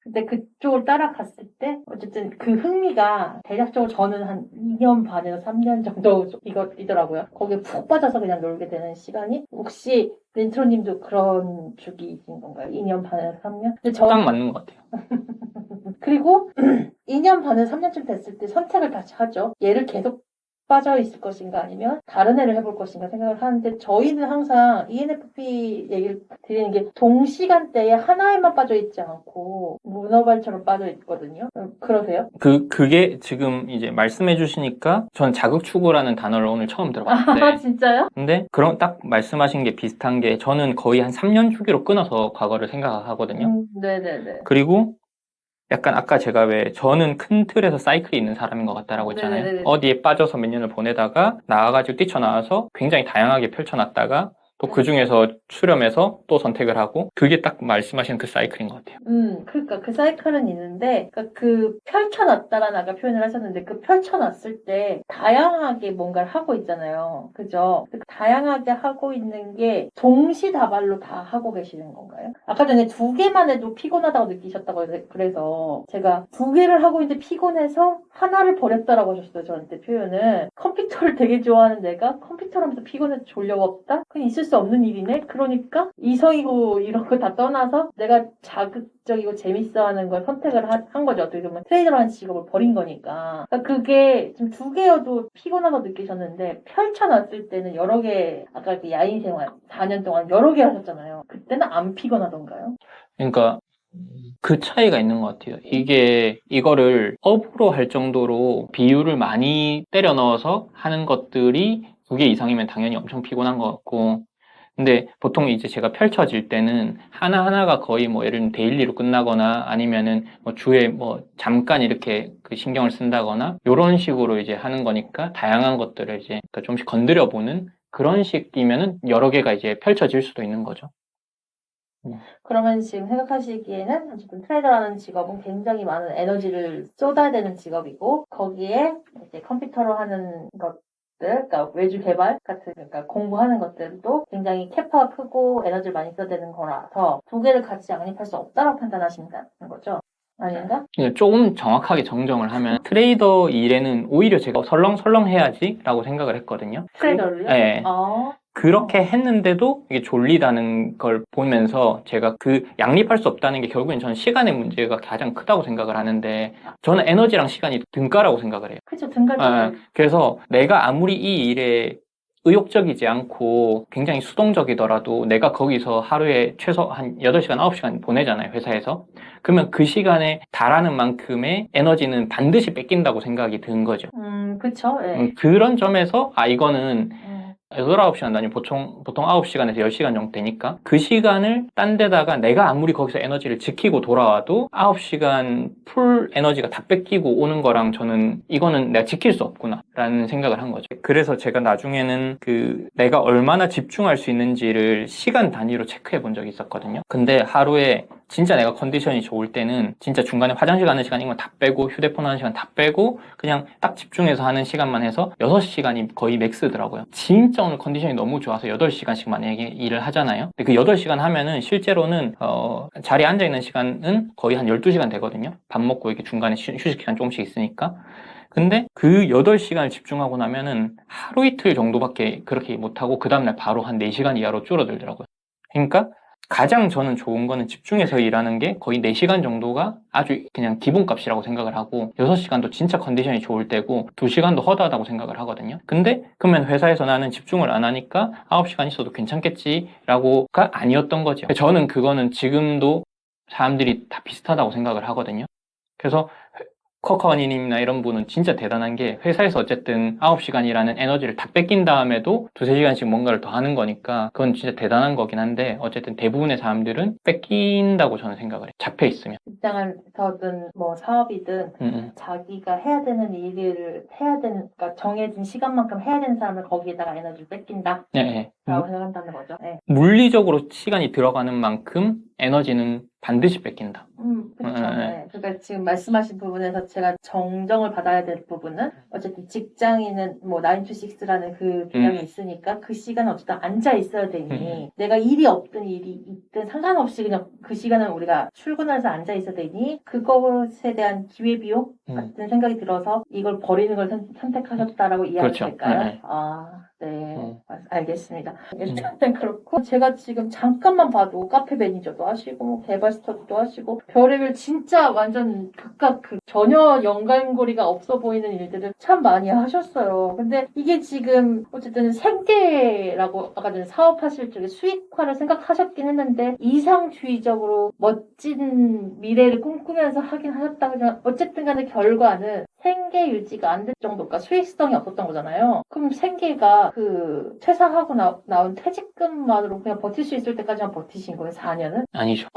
근데 그쪽을 따라갔을 때 어쨌든 그 흥미가 대략적으로 저는 한 2년 반에서 3년 정도 이더라고요. 거기에 푹 빠져서 그냥 놀게 되는 시간이. 혹시 린트로님도 그런 주기이신 건가요? 2년 반에서 3년? 근데 딱 맞는 것 같아요. 그리고 2년 반에서 3년쯤 됐을 때 선택을 다시 하죠. 얘를 계속 빠져 있을 것인가 아니면 다른 애를 해볼 것인가 생각을 하는데, 저희는 항상 ENFP 얘기를 드리는 게 동시간대에 하나에만 빠져 있지 않고 문어발처럼 빠져 있거든요. 그러세요? 그게 지금 이제 말씀해 주시니까 전 자극추구라는 단어를 오늘 처음 들어봤는데, 진짜요? 근데 그런 딱 말씀하신 게 비슷한 게, 저는 거의 한 3년 주기로 끊어서 과거를 생각하거든요. 네네네. 그리고 약간 아까 제가 왜 저는 큰 틀에서 사이클이 있는 사람인 것 같다라고 했잖아요. 네네네. 어디에 빠져서 몇 년을 보내다가 나와가지고 뛰쳐나와서 굉장히 다양하게 펼쳐놨다가 또 그 중에서 수렴해서 또 선택을 하고, 그게 딱 말씀하신 그 사이클인 것 같아요. 그러니까 그 사이클은 있는데, 그러니까 그 펼쳐놨다라는 아까 표현을 하셨는데, 그 펼쳐놨을 때 다양하게 뭔가를 하고 있잖아요. 그죠? 그 다양하게 하고 있는 게 동시다발로 다 하고 계시는 건가요? 아까 전에 2개만 해도 피곤하다고 느끼셨다고 그래서 제가 2개를 하고 있는데 피곤해서 하나를 버렸다라고 하셨어요. 저한테 표현을. 컴퓨터를 되게 좋아하는 내가 컴퓨터를 하면서 피곤해서 졸려가 없다? 그냥 있을 수 없는 일이네? 그러니까 이성이고 이런 거 다 떠나서 내가 자극적이고 재밌어하는 걸 선택을 한 거죠. 어떻게 보면 트레이너라는 직업을 버린 거니까. 그러니까 그게 지금 2개여도 피곤하다고 느끼셨는데, 펼쳐놨을 때는 여러 개, 아까 그 야인 생활 4년 동안 여러 개 하셨잖아요. 그때는 안 피곤하던가요? 그러니까 그 차이가 있는 것 같아요. 이거를 업으로 할 정도로 비율을 많이 때려 넣어서 하는 것들이 2개 이상이면 당연히 엄청 피곤한 것 같고, 근데 보통 이제 제가 펼쳐질 때는 하나하나가 거의 뭐 예를 들면 데일리로 끝나거나 아니면은 뭐 주에 뭐 잠깐 이렇게 그 신경을 쓴다거나 이런 식으로 이제 하는 거니까, 다양한 것들을 이제 좀씩 건드려 보는 그런 식이면은 여러 개가 이제 펼쳐질 수도 있는 거죠. 그러면 지금 생각하시기에는 어쨌든 트레이더라는 직업은 굉장히 많은 에너지를 쏟아야 되는 직업이고, 거기에 이제 컴퓨터로 하는 것 그러니까 외주 개발 같은 그러니까 공부하는 것들도 굉장히 캐파가 크고 에너지를 많이 써야 되는 거라서 두 개를 같이 양립할 수 없다고 판단하신다는 거죠? 아닌가? 조금 정확하게 정정을 하면 트레이더 일에는 오히려 제가 설렁설렁 해야지 라고 생각을 했거든요. 트레이더를요? 네. 아, 그렇게 했는데도 이게 졸리다는 걸 보면서 제가 그 양립할 수 없다는 게 결국엔 저는 시간의 문제가 가장 크다고 생각을 하는데 저는 에너지랑 시간이 등가라고 생각을 해요. 그쵸, 등가죠. 그래서 내가 아무리 이 일에 의욕적이지 않고 굉장히 수동적이더라도 내가 거기서 하루에 최소 한 8시간, 9시간 보내잖아요, 회사에서. 그러면 그 시간에 달하는 만큼의 에너지는 반드시 뺏긴다고 생각이 든 거죠. 그쵸, 예. 그런 점에서, 이거는 음. 8, 9시간 아니면 보통 9시간에서 10시간 정도 되니까 그 시간을 딴 데다가 내가 아무리 거기서 에너지를 지키고 돌아와도 9시간 풀 에너지가 다 뺏기고 오는 거랑 저는 이거는 내가 지킬 수 없구나 라는 생각을 한 거죠. 그래서 제가 나중에는 내가 얼마나 집중할 수 있는지를 시간 단위로 체크해 본 적이 있었거든요. 근데 하루에 진짜 내가 컨디션이 좋을 때는 진짜 중간에 화장실 가는 시간 이건 다 빼고 휴대폰 하는 시간 다 빼고 그냥 딱 집중해서 하는 시간만 해서 6시간이 거의 맥스더라고요. 진짜 오늘 컨디션이 너무 좋아서 8시간씩 만약에 일을 하잖아요. 근데 그 8시간 하면은 실제로는 자리에 앉아있는 시간은 거의 한 12시간 되거든요. 밥 먹고 이렇게 중간에 휴식 시간 조금씩 있으니까. 근데 그 8시간을 집중하고 나면은 하루 이틀 정도밖에 그렇게 못하고 그 다음날 바로 한 4시간 이하로 줄어들더라고요. 그러니까 가장 저는 좋은 거는 집중해서 일하는 게 거의 4시간 정도가 아주 그냥 기본값이라고 생각을 하고 6시간도 진짜 컨디션이 좋을 때고 2시간도 허다하다고 생각을 하거든요. 근데 그러면 회사에서 나는 집중을 안 하니까 9시간 있어도 괜찮겠지라고가 아니었던 거죠. 저는 그거는 지금도 사람들이 다 비슷하다고 생각을 하거든요. 그래서 커커니님이나 이런 분은 진짜 대단한 게 회사에서 어쨌든 9시간이라는 에너지를 다 뺏긴 다음에도 2-3시간씩 뭔가를 더 하는 거니까 그건 진짜 대단한 거긴 한데 어쨌든 대부분의 사람들은 뺏긴다고 저는 생각을 해요. 잡혀 있으면. 직장에서든 뭐 사업이든 자기가 해야 되는 일을 해야 되는 그러니까 정해진 시간만큼 해야 되는 사람을 거기에다가 에너지를 뺏긴다 네. 라고 생각한다는 거죠. 네. 물리적으로 시간이 들어가는 만큼 에너지는 반드시 뺏긴다. 그렇죠. 네. 그러니까 지금 말씀하신 부분에서 제가 정정을 받아야 될 부분은 어쨌든 직장인은 뭐 9 to 6라는 그 개념이 있으니까 그 시간은 어쨌든 앉아 있어야 되니 내가 일이 없든 일이 있든 상관없이 그냥 그 시간은 우리가 출근해서 앉아 있어야 되니 그것에 대한 기회비용 같은 생각이 들어서 이걸 버리는 걸 선택하셨다라고 이해하면 그렇죠. 될까요? 네. 네, 알겠습니다. 일단은 그렇고 제가 지금 잠깐만 봐도 카페 매니저도 하시고 개발 스터디도 하시고 별의별 진짜 완전 극과 극 전혀 연관고리가 없어 보이는 일들을 참 많이 하셨어요. 근데 이게 지금 어쨌든 생계라고 아까 전에 사업하실 적에 수익화를 생각하셨긴 했는데 이상주의적으로 멋진 미래를 꿈꾸면서 하긴 하셨다고 어쨌든 간에 결과는 생계 유지가 안 될 정도가 수익성이 없었던 거잖아요. 그럼 생계가 그 퇴사하고 나온 퇴직금만으로 그냥 버틸 수 있을 때까지만 버티신 거예요? 4년은? 아니죠.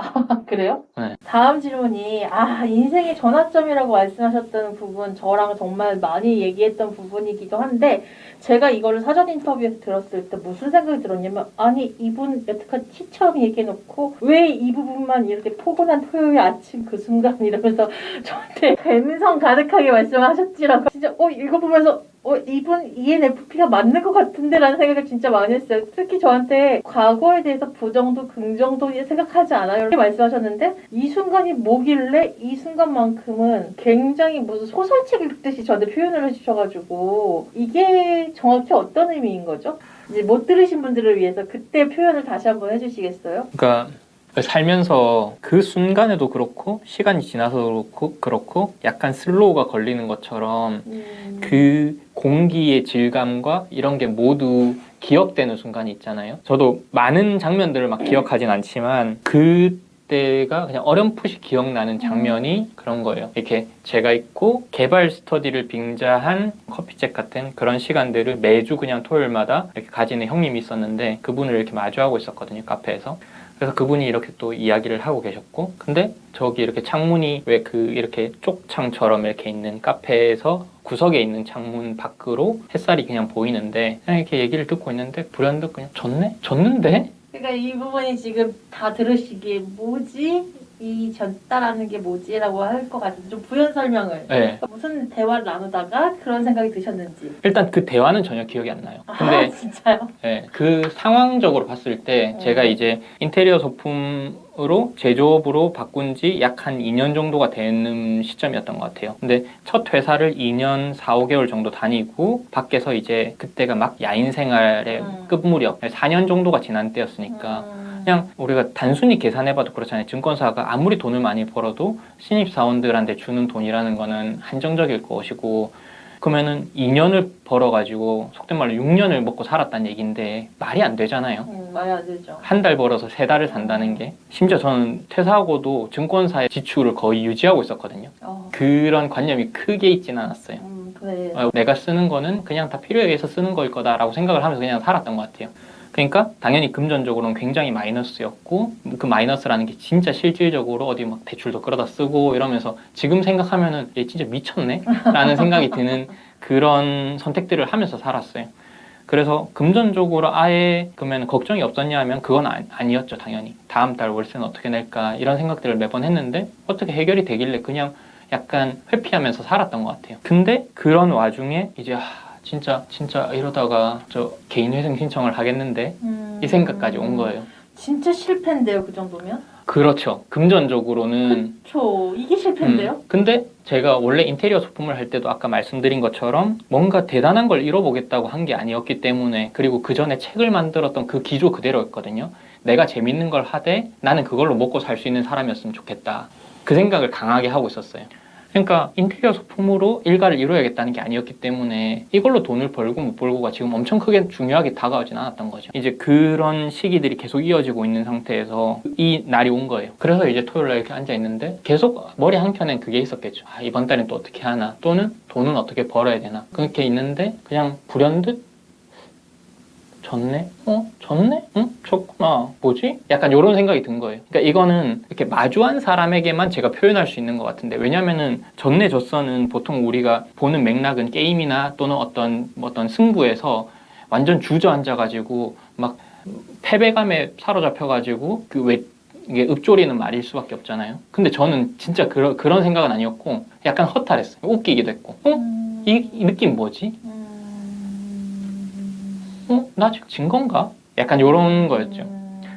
그래요? 네. 다음 질문이 인생의 전환점이라고 말씀하셨던 부분 저랑 정말 많이 얘기했던 부분이기도 한데 제가 이거를 사전 인터뷰에서 들었을 때 무슨 생각이 들었냐면 아니 이분 여태까지 티처럼 얘기해놓고 왜 이 부분만 이렇게 포근한 토요일 아침 그 순간 이러면서 저한테 감성 가득하게 말씀하셨지라고 진짜 이거 보면서 이분 ENFP가 맞는 것 같은데 라는 생각을 진짜 많이 했어요. 특히 저한테 과거에 대해서 부정도 긍정도 생각하지 않아요 이렇게 말씀하셨는데 이 순간이 뭐길래 이 순간만큼은 굉장히 무슨 소설책 읽듯이 저한테 표현을 해주셔가지고 이게 정확히 어떤 의미인 거죠? 이제 못 들으신 분들을 위해서 그때 표현을 다시 한번 해주시겠어요? 그러니까 살면서 그 순간에도 그렇고 시간이 지나서도 그렇고 약간 슬로우가 걸리는 것처럼 그 공기의 질감과 이런 게 모두 기억되는 순간이 있잖아요. 저도 많은 장면들을 막 기억하진 않지만 그때가 그냥 어렴풋이 기억나는 장면이 그런 거예요. 이렇게 제가 있고 개발 스터디를 빙자한 커피책 같은 그런 시간들을 매주 그냥 토요일마다 이렇게 가지는 형님이 있었는데 그분을 이렇게 마주하고 있었거든요, 카페에서. 그래서 그분이 이렇게 또 이야기를 하고 계셨고 근데 저기 이렇게 창문이 왜 이렇게 쪽창처럼 이렇게 있는 카페에서 구석에 있는 창문 밖으로 햇살이 그냥 보이는데 그냥 이렇게 얘기를 듣고 있는데 불현듯 그냥 졌네? 졌는데? 그러니까 이 부분이 지금 다 들으시기에 뭐지? 졌다라는 게 뭐지라고 할 것 같은데 좀 부연 설명을. 네. 무슨 대화를 나누다가 그런 생각이 드셨는지. 일단 그 대화는 전혀 기억이 안 나요. 근데 진짜요? 네, 그 상황적으로 봤을 때 제가 이제 인테리어 소품으로 제조업으로 바꾼 지 약 한 2년 정도가 되는 시점이었던 것 같아요. 근데 첫 회사를 2년 4, 5개월 정도 다니고 밖에서 이제 그때가 막 야인 생활의 끝무렵 4년 정도가 지난 때였으니까 그냥 우리가 단순히 계산해봐도 그렇잖아요. 증권사가 아무리 돈을 많이 벌어도 신입사원들한테 주는 돈이라는 거는 한정적일 것이고 그러면은 2년을 벌어가지고 속된 말로 6년을 먹고 살았다는 얘기인데 말이 안 되잖아요. 말이 안 되죠. 한 달 벌어서 3달을 산다는 게 심지어 저는 퇴사하고도 증권사의 지출을 거의 유지하고 있었거든요. 그런 관념이 크게 있진 않았어요. 그래. 내가 쓰는 거는 그냥 다 필요에 의해서 쓰는 거일 거다라고 생각을 하면서 그냥 살았던 것 같아요. 그러니까 당연히 금전적으로는 굉장히 마이너스였고 그 마이너스라는 게 진짜 실질적으로 어디 막 대출도 끌어다 쓰고 이러면서 지금 생각하면은 얘 진짜 미쳤네? 라는 생각이 드는 그런 선택들을 하면서 살았어요. 그래서 금전적으로 아예 그러면 걱정이 없었냐 하면 그건 아니었죠, 당연히. 다음 달 월세는 어떻게 낼까 이런 생각들을 매번 했는데 어떻게 해결이 되길래 그냥 약간 회피하면서 살았던 것 같아요. 근데 그런 와중에 이제 진짜 이러다가 저 개인회생 신청을 하겠는데 이 생각까지 온 거예요. 진짜 실패인데요, 그 정도면? 그렇죠. 금전적으로는 그렇죠. 이게 실패인데요? 근데 제가 원래 인테리어 소품을 할 때도 아까 말씀드린 것처럼 뭔가 대단한 걸 이뤄보겠다고 한 게 아니었기 때문에 그리고 그 전에 책을 만들었던 그 기조 그대로였거든요. 내가 재밌는 걸 하되 나는 그걸로 먹고 살 수 있는 사람이었으면 좋겠다. 그 생각을 강하게 하고 있었어요. 그러니까 인테리어 소품으로 일가를 이루어야겠다는 게 아니었기 때문에 이걸로 돈을 벌고 못 벌고가 지금 엄청 크게 중요하게 다가오진 않았던 거죠. 이제 그런 시기들이 계속 이어지고 있는 상태에서 이 날이 온 거예요. 그래서 이제 토요일 날 이렇게 앉아 있는데 계속 머리 한켠엔 그게 있었겠죠. 이번 달엔 또 어떻게 하나 또는 돈은 어떻게 벌어야 되나 그렇게 있는데 그냥 불현듯 졌네? 졌네? 응? 졌구나. 뭐지? 약간 이런 생각이 든 거예요. 그러니까 이거는 이렇게 마주한 사람에게만 제가 표현할 수 있는 것 같은데 왜냐면은 졌네 졌어는 보통 우리가 보는 맥락은 게임이나 또는 어떤 승부에서 완전 주저앉아가지고 막 패배감에 사로잡혀가지고 이게 읊조리는 말일 수밖에 없잖아요. 근데 저는 진짜 그런 생각은 아니었고 약간 허탈했어요. 웃기기도 했고 이 느낌 뭐지? 나 지금 진 건가? 약간 이런 거였죠.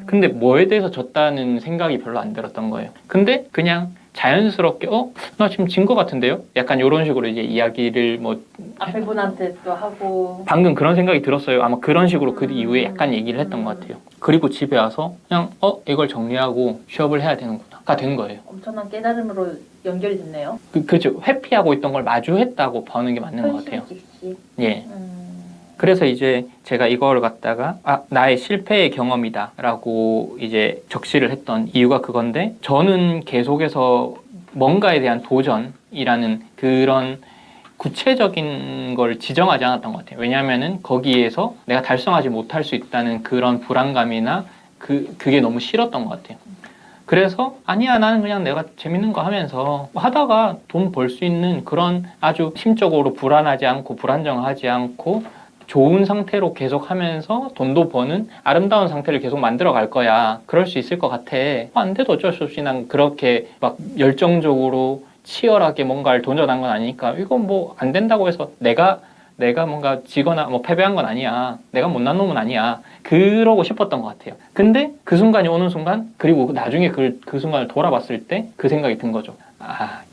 근데 뭐에 대해서 졌다는 생각이 별로 안 들었던 거예요. 근데 그냥 자연스럽게 나 지금 진 거 같은데요? 약간 이런 식으로 이제 이야기를 앞에 분한테 또 하고 방금 그런 생각이 들었어요. 아마 그런 식으로 그 이후에 약간 얘기를 했던 것 같아요. 그리고 집에 와서 그냥 이걸 정리하고 취업을 해야 되는구나가 된 거예요. 엄청난 깨달음으로 연결이 됐네요. 그렇죠. 회피하고 있던 걸 마주했다고 보는 게 맞는 것 같아요. 즉시. 예. 그래서 이제 제가 이걸 갖다가 나의 실패의 경험이다 라고 이제 적시를 했던 이유가 그건데 저는 계속해서 뭔가에 대한 도전이라는 그런 구체적인 걸 지정하지 않았던 것 같아요. 왜냐하면은 거기에서 내가 달성하지 못할 수 있다는 그런 불안감이나 그게 너무 싫었던 것 같아요. 그래서 아니야 나는 그냥 내가 재밌는 거 하면서 하다가 돈 벌 수 있는 그런 아주 심적으로 불안하지 않고 불안정하지 않고 좋은 상태로 계속 하면서 돈도 버는 아름다운 상태를 계속 만들어 갈 거야. 그럴 수 있을 것 같아. 안 돼도 어쩔 수 없이 난 그렇게 막 열정적으로 치열하게 뭔가를 도전한 건 아니니까 이건 뭐 안 된다고 해서 내가 뭔가 지거나 뭐 패배한 건 아니야. 내가 못난 놈은 아니야. 그러고 싶었던 것 같아요. 근데 그 순간이 오는 순간 그리고 나중에 그 순간을 돌아봤을 때 그 생각이 든 거죠.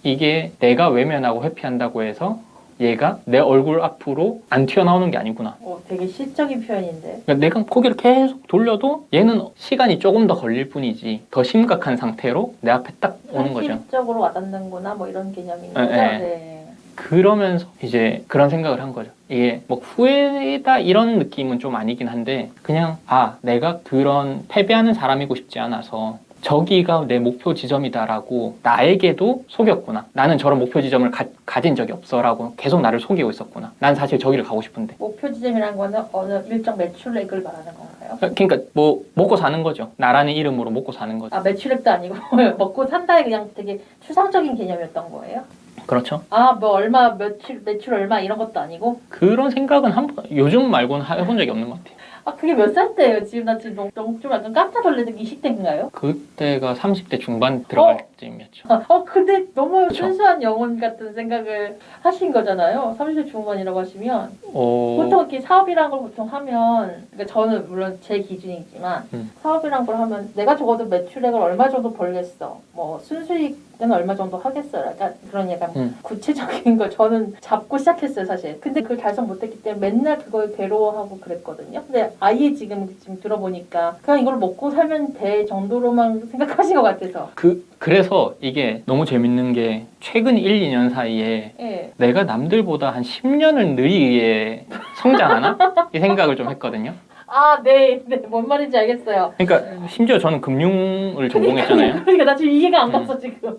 이게 내가 외면하고 회피한다고 해서 얘가 내 얼굴 앞으로 안 튀어나오는 게 아니구나. 되게 시적인 표현인데. 그러니까 내가 고개를 계속 돌려도 얘는 시간이 조금 더 걸릴 뿐이지 더 심각한 상태로 내 앞에 딱 오는 거죠. 현실적으로 와닿는구나 뭐 이런 개념인 거죠. 네. 그러면서 이제 그런 생각을 한 거죠. 이게 뭐 후회다 이런 느낌은 좀 아니긴 한데 그냥 내가 그런 패배하는 사람이고 싶지 않아서 저기가 내 목표 지점이다라고 나에게도 속였구나. 나는 저런 목표 지점을 가진 적이 없어라고 계속 나를 속이고 있었구나. 난 사실 저기를 가고 싶은데. 목표 지점이라는 거는 어느 일정 매출액을 말하는 건가요? 그러니까 뭐 먹고 사는 거죠. 나라는 이름으로 먹고 사는 거죠. 매출액도 아니고 먹고 산다에 그냥 되게 추상적인 개념이었던 거예요? 그렇죠. 뭐 얼마 매출 얼마 이런 것도 아니고 그런 생각은 요즘 말고는 해본 적이 없는 것 같아요. 아, 그게 몇 살 때예요? 지금 나 지금 너무 좀 약간 깜짝 놀라는 게 20대인가요? 그때가 30대 중반 들어갈 때쯤이었죠. 근데 너무 그쵸. 순수한 영혼 같은 생각을 하신 거잖아요. 30대 중반이라고 하시면. 보통 이렇게 사업이란 걸 보통 하면, 그러니까 저는 물론 제 기준이지만, 사업이란 걸 하면 내가 적어도 매출액을 얼마 정도 벌겠어. 뭐, 순수익은 얼마 정도 하겠어. 약간 그런 약간 구체적인 걸 저는 잡고 시작했어요, 사실. 근데 그걸 달성 못했기 때문에 맨날 그걸 괴로워하고 그랬거든요. 근데 아예 지금 들어보니까 그냥 이걸 먹고 살면 될 정도로만 생각하신 것 같아서. 그래서 이게 너무 재밌는 게 최근 1, 2년 사이에 예. 내가 남들보다 한 10년을 느리게 성장하나? 이 생각을 좀 했거든요. 아, 네, 네, 뭔 말인지 알겠어요. 그러니까 심지어 저는 금융을 전공했잖아요. 그러니까 나 지금 이해가 안 갔어, 지금.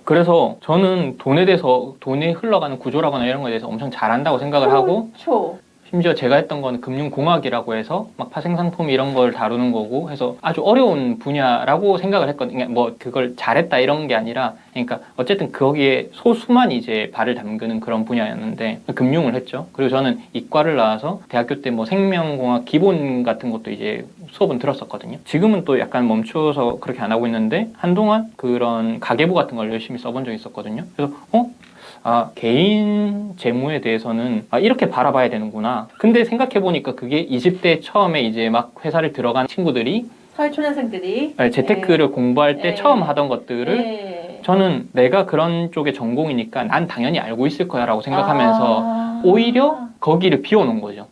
그래서 저는 돈이 흘러가는 구조라거나 이런 거에 대해서 엄청 잘한다고 생각을 하고 그렇죠. 심지어 제가 했던 건 금융공학이라고 해서 막 파생상품 이런 걸 다루는 거고 해서 아주 어려운 분야라고 생각을 했거든요. 뭐 그걸 잘했다 이런 게 아니라 그러니까 어쨌든 거기에 소수만 이제 발을 담그는 그런 분야였는데 금융을 했죠. 그리고 저는 이과를 나와서 대학교 때 뭐 생명공학 기본 같은 것도 이제 수업은 들었었거든요. 지금은 또 약간 멈춰서 그렇게 안 하고 있는데 한동안 그런 가계부 같은 걸 열심히 써본 적이 있었거든요. 그래서 개인 재무에 대해서는 이렇게 바라봐야 되는구나. 근데 생각해보니까 그게 20대 처음에 이제 막 회사를 들어간 친구들이 사회초년생들이 재테크를 공부할 때 네. 처음 하던 것들을 네. 저는 내가 그런 쪽의 전공이니까 난 당연히 알고 있을 거야 라고 생각하면서 오히려 거기를 비워놓은 거죠.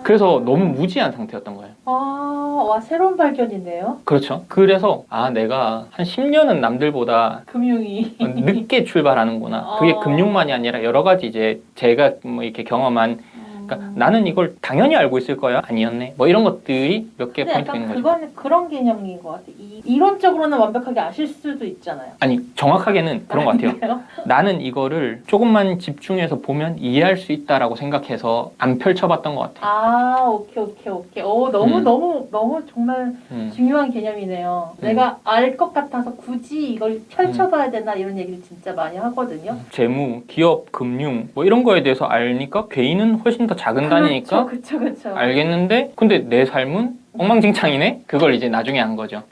그래서 너무 무지한 상태였던 거예요. 와, 새로운 발견이네요. 그렇죠. 그래서 내가 한 10년은 남들보다 금융이. 늦게 출발하는구나. 그게 금융만이 아니라 여러 가지 이제 제가 뭐 이렇게 경험한 그러니까 나는 이걸 당연히 알고 있을 거야 아니었네. 뭐 이런 것들이 몇 개 근데 포인트가 약간 있는 거죠. 그거는 그런 개념인 것 같아요. 이론적으로는 완벽하게 아실 수도 있잖아요. 아니 정확하게는 그런 것 같아요. 그래요? 나는 이거를 조금만 집중해서 보면 이해할 수 있다라고 생각해서 안 펼쳐봤던 것 같아요. 오케이. 너무 정말 중요한 개념이네요. 내가 알 것 같아서 굳이 이걸 펼쳐봐야 되나 이런 얘기를 진짜 많이 하거든요. 재무, 기업, 금융 뭐 이런 거에 대해서 아니까 개인은 훨씬 더 작은 단위니까 그렇죠. 알겠는데 근데 내 삶은 엉망진창이네? 그걸 이제 나중에 한 거죠.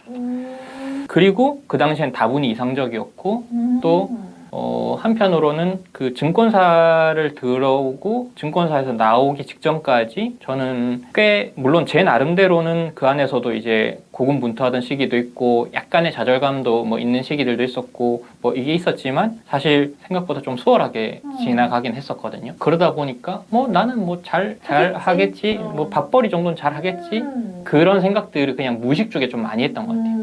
그리고 그 당시엔 다분히 이상적이었고 또 한편으로는 그 증권사를 들어오고 증권사에서 나오기 직전까지 저는 꽤 물론 제 나름대로는 그 안에서도 이제 고군분투하던 시기도 있고 약간의 좌절감도 뭐 있는 시기들도 있었고 뭐 이게 있었지만 사실 생각보다 좀 수월하게 지나가긴 했었거든요. 그러다 보니까 뭐 나는 뭐 잘 하겠지 뭐 밥벌이 정도는 잘 하겠지 그런 생각들을 그냥 무의식 쪽에 좀 많이 했던 것 같아요.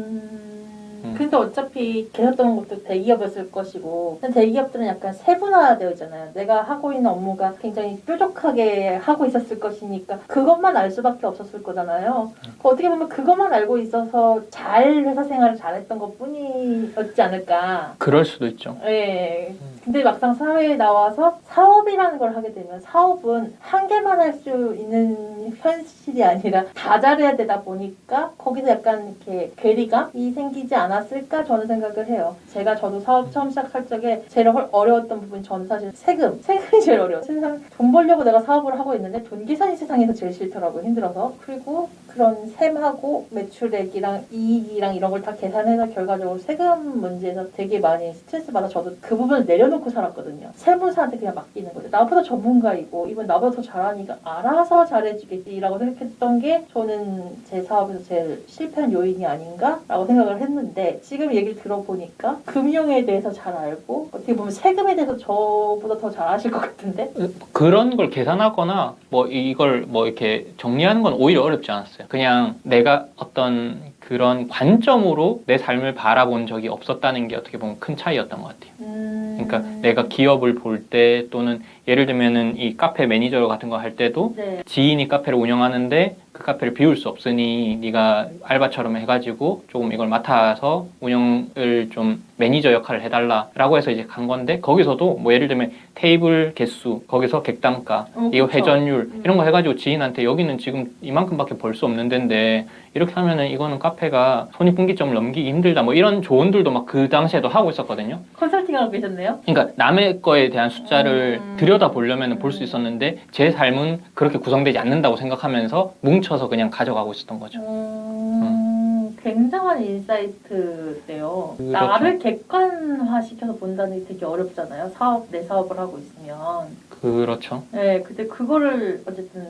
근데 어차피 계셨던 것도 대기업이었을 것이고 근데 대기업들은 약간 세분화되어 있잖아요. 내가 하고 있는 업무가 굉장히 뾰족하게 하고 있었을 것이니까 그것만 알 수밖에 없었을 거잖아요. 어떻게 보면 그것만 알고 있어서 잘 회사 생활을 잘했던 것뿐이었지 않을까. 그럴 수도 있죠. 네. 근데 막상 사회에 나와서 사업이라는 걸 하게 되면 사업은 한 개만 할 수 있는 현실이 아니라 다 잘해야 되다 보니까 거기서 약간 이렇게 괴리감이 생기지 않았을까 저는 생각을 해요. 저도 사업 처음 시작할 적에 제일 어려웠던 부분이 저는 사실 세금이 제일 어려워요. 세상 돈 벌려고 내가 사업을 하고 있는데 돈 계산이 세상에서 제일 싫더라고요. 힘들어서. 그리고 그런 셈하고 매출액이랑 이익이랑 이런 걸 다 계산해서 결과적으로 세금 문제에서 되게 많이 스트레스 받아 저도 그 부분을 내려놓고 살았거든요. 세무사한테 그냥 맡기는 거죠. 나보다 전문가이고 이번 나보다 더 잘하니까 알아서 잘해주겠지라고 생각했던 게 저는 제 사업에서 제일 실패한 요인이 아닌가라고 생각을 했는데 지금 얘기를 들어보니까 금융에 대해서 잘 알고 어떻게 보면 세금에 대해서 저보다 더 잘하실 것 같은데? 그런 걸 계산하거나 뭐 이걸 뭐 이렇게 정리하는 건 오히려 어렵지 않았어요. 그냥 내가 어떤 그런 관점으로 내 삶을 바라본 적이 없었다는 게 어떻게 보면 큰 차이였던 것 같아요. 그러니까 내가 기업을 볼 때 또는 예를 들면은 이 카페 매니저 같은 거 할 때도 네. 지인이 카페를 운영하는데 그 카페를 비울 수 없으니 네가 알바처럼 해가지고 조금 이걸 맡아서 운영을 좀 매니저 역할을 해달라라고 해서 이제 간 건데 거기서도 뭐 예를 들면 테이블 개수 거기서 객단가 이거 그쵸. 회전율 이런 거 해가지고 지인한테 여기는 지금 이만큼밖에 벌 수 없는 데인데 이렇게 하면은 이거는 카페가 손익분기점을 넘기기 힘들다 뭐 이런 조언들도 막 그 당시에도 하고 있었거든요. 컨설팅 하고 계셨네요? 그러니까 남의 거에 대한 숫자를 들여다보려면 볼 수 있었는데 제 삶은 그렇게 구성되지 않는다고 생각하면서 뭉쳐서 그냥 가져가고 있었던 거죠. 굉장한 인사이트네요. 그렇죠. 나를 객관화시켜서 본다는 게 되게 어렵잖아요. 내 사업을 하고 있으면. 그렇죠. 네, 근데 그거를 어쨌든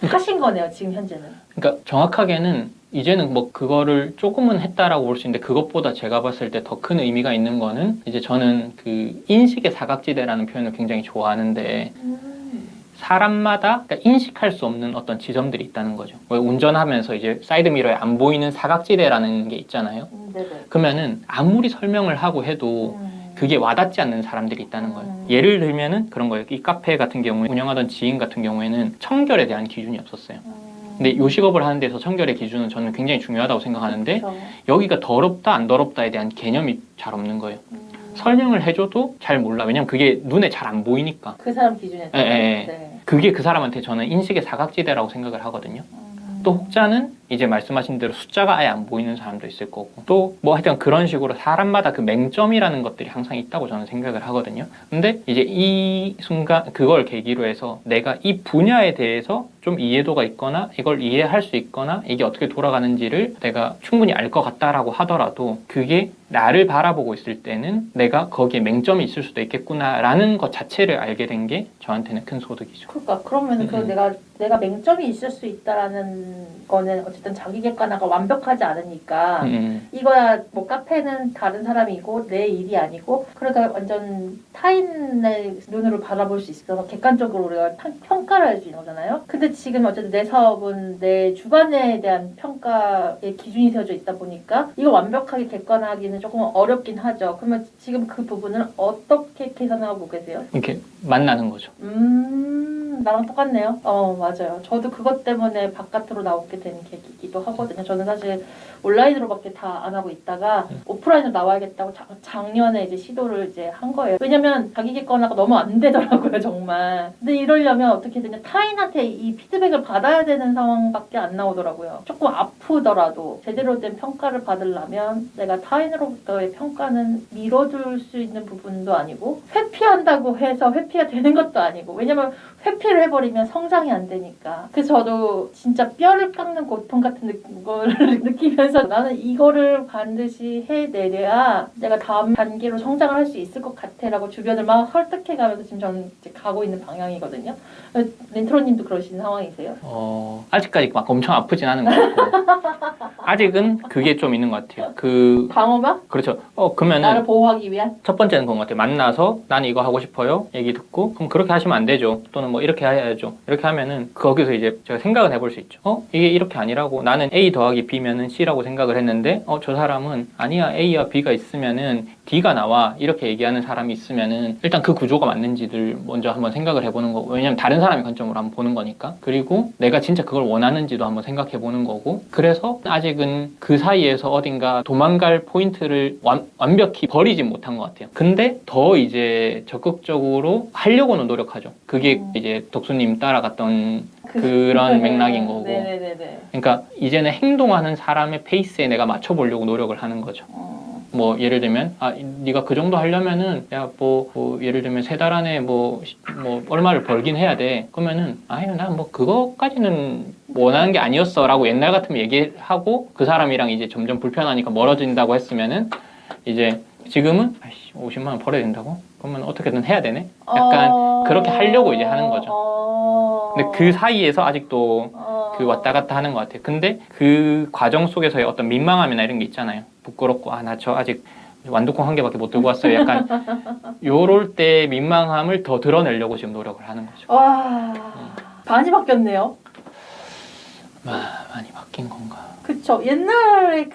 하신 거네요, 지금 현재는. 그러니까 정확하게는 이제는 뭐 그거를 조금은 했다라고 볼 수 있는데 그것보다 제가 봤을 때 더 큰 의미가 있는 거는 이제 저는 그 인식의 사각지대라는 표현을 굉장히 좋아하는데 사람마다 그러니까 인식할 수 없는 어떤 지점들이 있다는 거죠. 운전하면서 이제 사이드미러에 안 보이는 사각지대라는 게 있잖아요. 네네. 그러면은 아무리 설명을 하고 해도 그게 와닿지 않는 사람들이 있다는 거예요. 예를 들면은 그런 거예요. 이 카페 같은 경우에 운영하던 지인 같은 경우에는 청결에 대한 기준이 없었어요. 근데 요식업을 하는 데서 청결의 기준은 저는 굉장히 중요하다고 생각하는데 그렇죠. 여기가 더럽다 안 더럽다에 대한 개념이 잘 없는 거예요. 설명을 해줘도 잘 몰라. 왜냐면 그게 눈에 잘 안 보이니까. 그 사람 기준에 예, 예. 네. 그게 그 사람한테 저는 인식의 사각지대라고 생각을 하거든요. 또 혹자는 이제 말씀하신 대로 숫자가 아예 안 보이는 사람도 있을 거고 또 뭐 하여튼 그런 식으로 사람마다 그 맹점이라는 것들이 항상 있다고 저는 생각을 하거든요. 근데 이제 이 순간 그걸 계기로 해서 내가 이 분야에 대해서 좀 이해도가 있거나 이걸 이해할 수 있거나 이게 어떻게 돌아가는지를 내가 충분히 알 것 같다라고 하더라도 그게 나를 바라보고 있을 때는 내가 거기에 맹점이 있을 수도 있겠구나라는 것 자체를 알게 된 게 저한테는 큰 소득이죠. 그러니까 그러면 그 내가 맹점이 있을 수 있다라는 거는 어쨌든 자기 객관화가 완벽하지 않으니까 이거야 뭐 카페는 다른 사람이고 내 일이 아니고 그러니까 완전 타인의 눈으로 바라볼 수 있어서 객관적으로 우리가 평가를 할 수 있는 거잖아요. 근데 지금 어쨌든 내 사업은 내 주관에 대한 평가의 기준이 세워져 있다 보니까 이걸 완벽하게 객관화하기는 조금 어렵긴 하죠. 그러면 지금 그 부분을 어떻게 계산하고 계세요? 이렇게 만나는 거죠. 나랑 똑같네요. 맞아요. 저도 그것 때문에 바깥으로 나오게 된 계기이기도 하거든요. 저는 사실 온라인으로밖에 다 안 하고 있다가 오프라인으로 나와야겠다고 작년에 이제 시도를 이제 한 거예요. 왜냐면 자기 객관화가 너무 안 되더라고요, 정말. 근데 이러려면 어떻게 되냐. 타인한테 이 피드백을 받아야 되는 상황밖에 안 나오더라고요. 조금 아프더라도 제대로 된 평가를 받으려면 내가 타인으로부터의 평가는 미뤄둘 수 있는 부분도 아니고 회피한다고 해서 회피가 되는 것도 아니고 왜냐면 회피를 해버리면 성장이 안 되니까. 그래서 저도 진짜 뼈를 깎는 고통 같은 거를 느끼면서 나는 이거를 반드시 해내려야 내가 다음 단계로 성장을 할 수 있을 것 같아 라고 주변을 막 설득해가면서 지금 저는 이제 가고 있는 방향이거든요. 린트로님도 그러신 상황이세요? 아직까지 막 엄청 아프진 않은 것 같고 아직은 그게 좀 있는 것 같아요. 방어막? 그렇죠. 그러면은 나를 보호하기 위한? 첫 번째는 그런 것 같아요. 만나서 나는 이거 하고 싶어요. 얘기 듣고 그럼 그렇게 하시면 안 되죠. 또는 뭐 이렇게 해야죠. 이렇게 하면은 거기서 이제 제가 생각을 해볼 수 있죠. 이게 이렇게 아니라고 나는 A 더하기 B면은 C라고 생각을 했는데 저 사람은 아니야 A와 B가 있으면은 D가 나와 이렇게 얘기하는 사람이 있으면은 일단 그 구조가 맞는지를 먼저 한번 생각을 해보는 거고 왜냐면 다른 사람의 관점으로 한번 보는 거니까 그리고 내가 진짜 그걸 원하는지도 한번 생각해 보는 거고 그래서 아직은 그 사이에서 어딘가 도망갈 포인트를 완벽히 버리지 못한 것 같아요. 근데 더 이제 적극적으로 하려고는 노력하죠. 그게 이제 덕수님 따라갔던 그런 맥락인 거고 네네네네. 그러니까 이제는 행동하는 사람의 페이스에 내가 맞춰보려고 노력을 하는 거죠. 뭐 예를 들면 네가 그 정도 하려면은 야 뭐 예를 들면 3달 안에 뭐 얼마를 벌긴 해야 돼. 그러면은 난 뭐 그거까지는 원하는 게 아니었어 라고 옛날 같으면 얘기하고 그 사람이랑 이제 점점 불편하니까 멀어진다고 했으면은 이제 지금은 50만 원 벌어야 된다고? 그러면 어떻게든 해야 되네? 약간 그렇게 하려고 이제 하는 거죠. 근데 그 사이에서 아직도 그 왔다 갔다 하는 것 같아요. 근데 그 과정 속에서의 어떤 민망함이나 이런 게 있잖아요. 부끄럽고 나 저 아직 완두콩 1개밖에 못 들고 왔어요. 약간 요럴 때 민망함을 더 드러내려고 지금 노력을 하는 거죠. 와 많이 바뀌었네요. 많이 바뀐 건가? 그쵸. 옛날에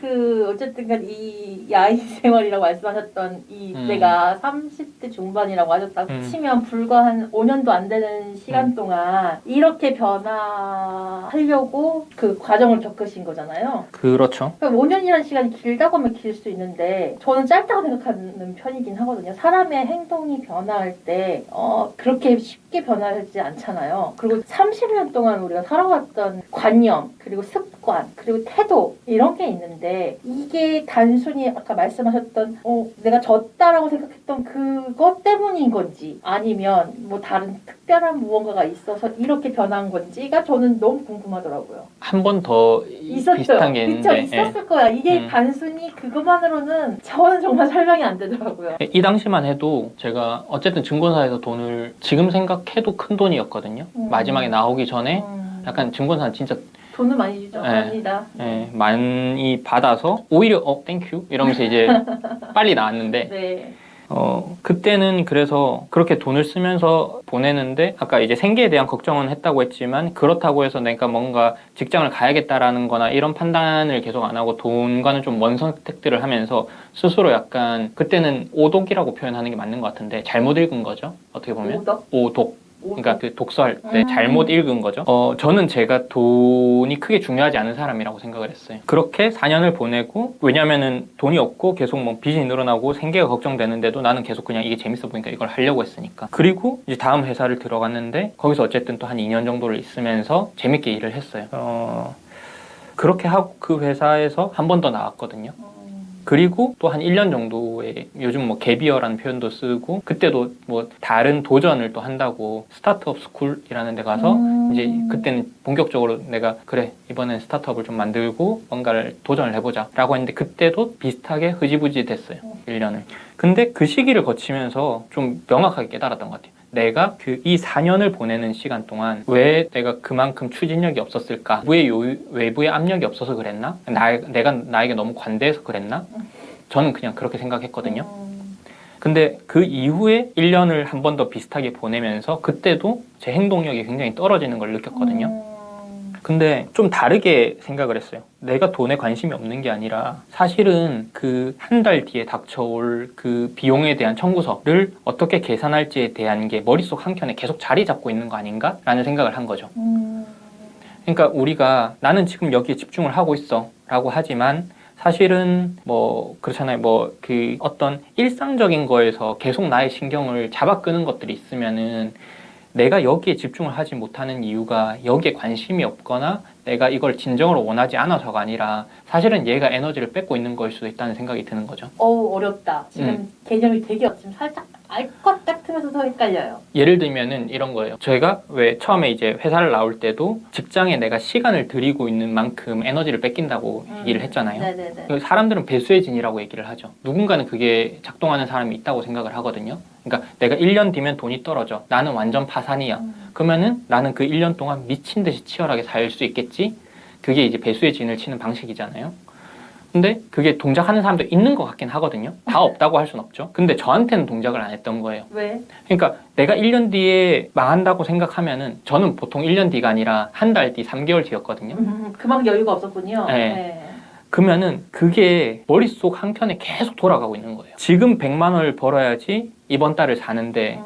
어쨌든 이 야인 생활이라고 말씀하셨던 내가 30대 중반이라고 하셨다고 치면 불과 한 5년도 안 되는 시간 동안 이렇게 변화하려고 그 과정을 겪으신 거잖아요. 그렇죠. 그러니까 5년이라는 시간이 길다고 하면 길 수 있는데 저는 짧다고 생각하는 편이긴 하거든요. 사람의 행동이 변화할 때 그렇게 쉽게 변하지 않잖아요. 그리고 30년 동안 우리가 살아왔던 관념 개념, 그리고 습관, 그리고 태도 이런 게 있는데 이게 단순히 아까 말씀하셨던 내가 졌다라고 생각했던 그것 때문인 건지 아니면 뭐 다른 특별한 무언가가 있어서 이렇게 변한 건지가 저는 너무 궁금하더라고요. 한 번 더 있었어요. 비슷한 게 그쵸, 있는데 있었을 거야. 이게 음. 단순히 그것만으로는 저는 정말 설명이 안 되더라고요. 이 당시만 해도 제가 어쨌든 증권사에서 돈을 지금 생각해도 큰 돈이었거든요. 마지막에 나오기 전에 약간 증권사는 진짜 돈을 많이 주죠. 네. 아니다. 많이 받아서 오히려 땡큐 이러면서 이제 빨리 나왔는데 네. 그때는 그래서 그렇게 돈을 쓰면서 보내는데 아까 이제 생계에 대한 걱정은 했다고 했지만 그렇다고 해서 내가 뭔가 직장을 가야겠다라는 거나 이런 판단을 계속 안 하고 돈과는 좀 먼 선택들을 하면서 스스로 약간 그때는 오독이라고 표현하는 게 맞는 것 같은데 잘못 읽은 거죠. 어떻게 보면 오덕? 오독. 그러니까 그 독서할 때 잘못 읽은 거죠. 저는 제가 돈이 크게 중요하지 않은 사람이라고 생각을 했어요. 그렇게 4년을 보내고 왜냐면은 돈이 없고 계속 뭐 빚이 늘어나고 생계가 걱정되는데도 나는 계속 그냥 이게 재밌어 보니까 이걸 하려고 했으니까. 그리고 이제 다음 회사를 들어갔는데 거기서 어쨌든 또 한 2년 정도를 있으면서 재밌게 일을 했어요. 그렇게 하고 그 회사에서 한 번 더 나왔거든요. 그리고 또 한 1년 정도에 요즘 뭐 갭이어라는 표현도 쓰고 그때도 뭐 다른 도전을 또 한다고 스타트업 스쿨이라는 데 가서 이제 그때는 본격적으로 내가 그래 이번엔 스타트업을 좀 만들고 뭔가를 도전을 해보자 라고 했는데 그때도 비슷하게 흐지부지 됐어요. 1년을. 근데 그 시기를 거치면서 좀 명확하게 깨달았던 것 같아요. 내가 이 4년을 보내는 시간 동안 왜 내가 그만큼 추진력이 없었을까? 외부의 압력이 없어서 그랬나? 내가 나에게 너무 관대해서 그랬나? 저는 그냥 그렇게 생각했거든요. 근데 그 이후에 1년을 한 번 더 비슷하게 보내면서 그때도 제 행동력이 굉장히 떨어지는 걸 느꼈거든요. 근데 좀 다르게 생각을 했어요. 내가 돈에 관심이 없는 게 아니라 사실은 그 한 달 뒤에 닥쳐올 그 비용에 대한 청구서를 어떻게 계산할지에 대한 게 머릿속 한켠에 계속 자리 잡고 있는 거 아닌가? 라는 생각을 한 거죠. 그러니까 우리가 나는 지금 여기에 집중을 하고 있어 라고 하지만 사실은 뭐 그렇잖아요. 뭐 그 어떤 일상적인 거에서 계속 나의 신경을 잡아 끄는 것들이 있으면은 내가 여기에 집중을 하지 못하는 이유가 여기에 관심이 없거나 내가 이걸 진정으로 원하지 않아서가 아니라 사실은 얘가 에너지를 뺏고 있는 걸 수도 있다는 생각이 드는 거죠. 어렵다. 지금 개념이 되게 지금 살짝 알 것 같으면서도 헷갈려요. 예를 들면은 이런 거예요. 저희가 왜 처음에 이제 회사를 나올 때도 직장에 내가 시간을 들이고 있는 만큼 에너지를 뺏긴다고 얘기를 했잖아요. 네네네. 사람들은 배수의 진이라고 얘기를 하죠. 누군가는 그게 작동하는 사람이 있다고 생각을 하거든요. 그러니까 내가 1년 뒤면 돈이 떨어져. 나는 완전 파산이야. 그러면은 나는 그 1년 동안 미친 듯이 치열하게 살 수 있겠지? 그게 이제 배수의 진을 치는 방식이잖아요. 근데 그게 동작하는 사람도 있는 것 같긴 하거든요. 다 없다고 할 순 없죠. 근데 저한테는 동작을 안 했던 거예요. 왜? 그러니까 내가 1년 뒤에 망한다고 생각하면은 저는 보통 1년 뒤가 아니라 한 달 뒤, 3개월 뒤였거든요. 그만 여유가 없었군요. 네. 그러면은 그게 머릿속 한켠에 계속 돌아가고 있는 거예요. 지금 100만 원을 벌어야지 이번 달을 사는데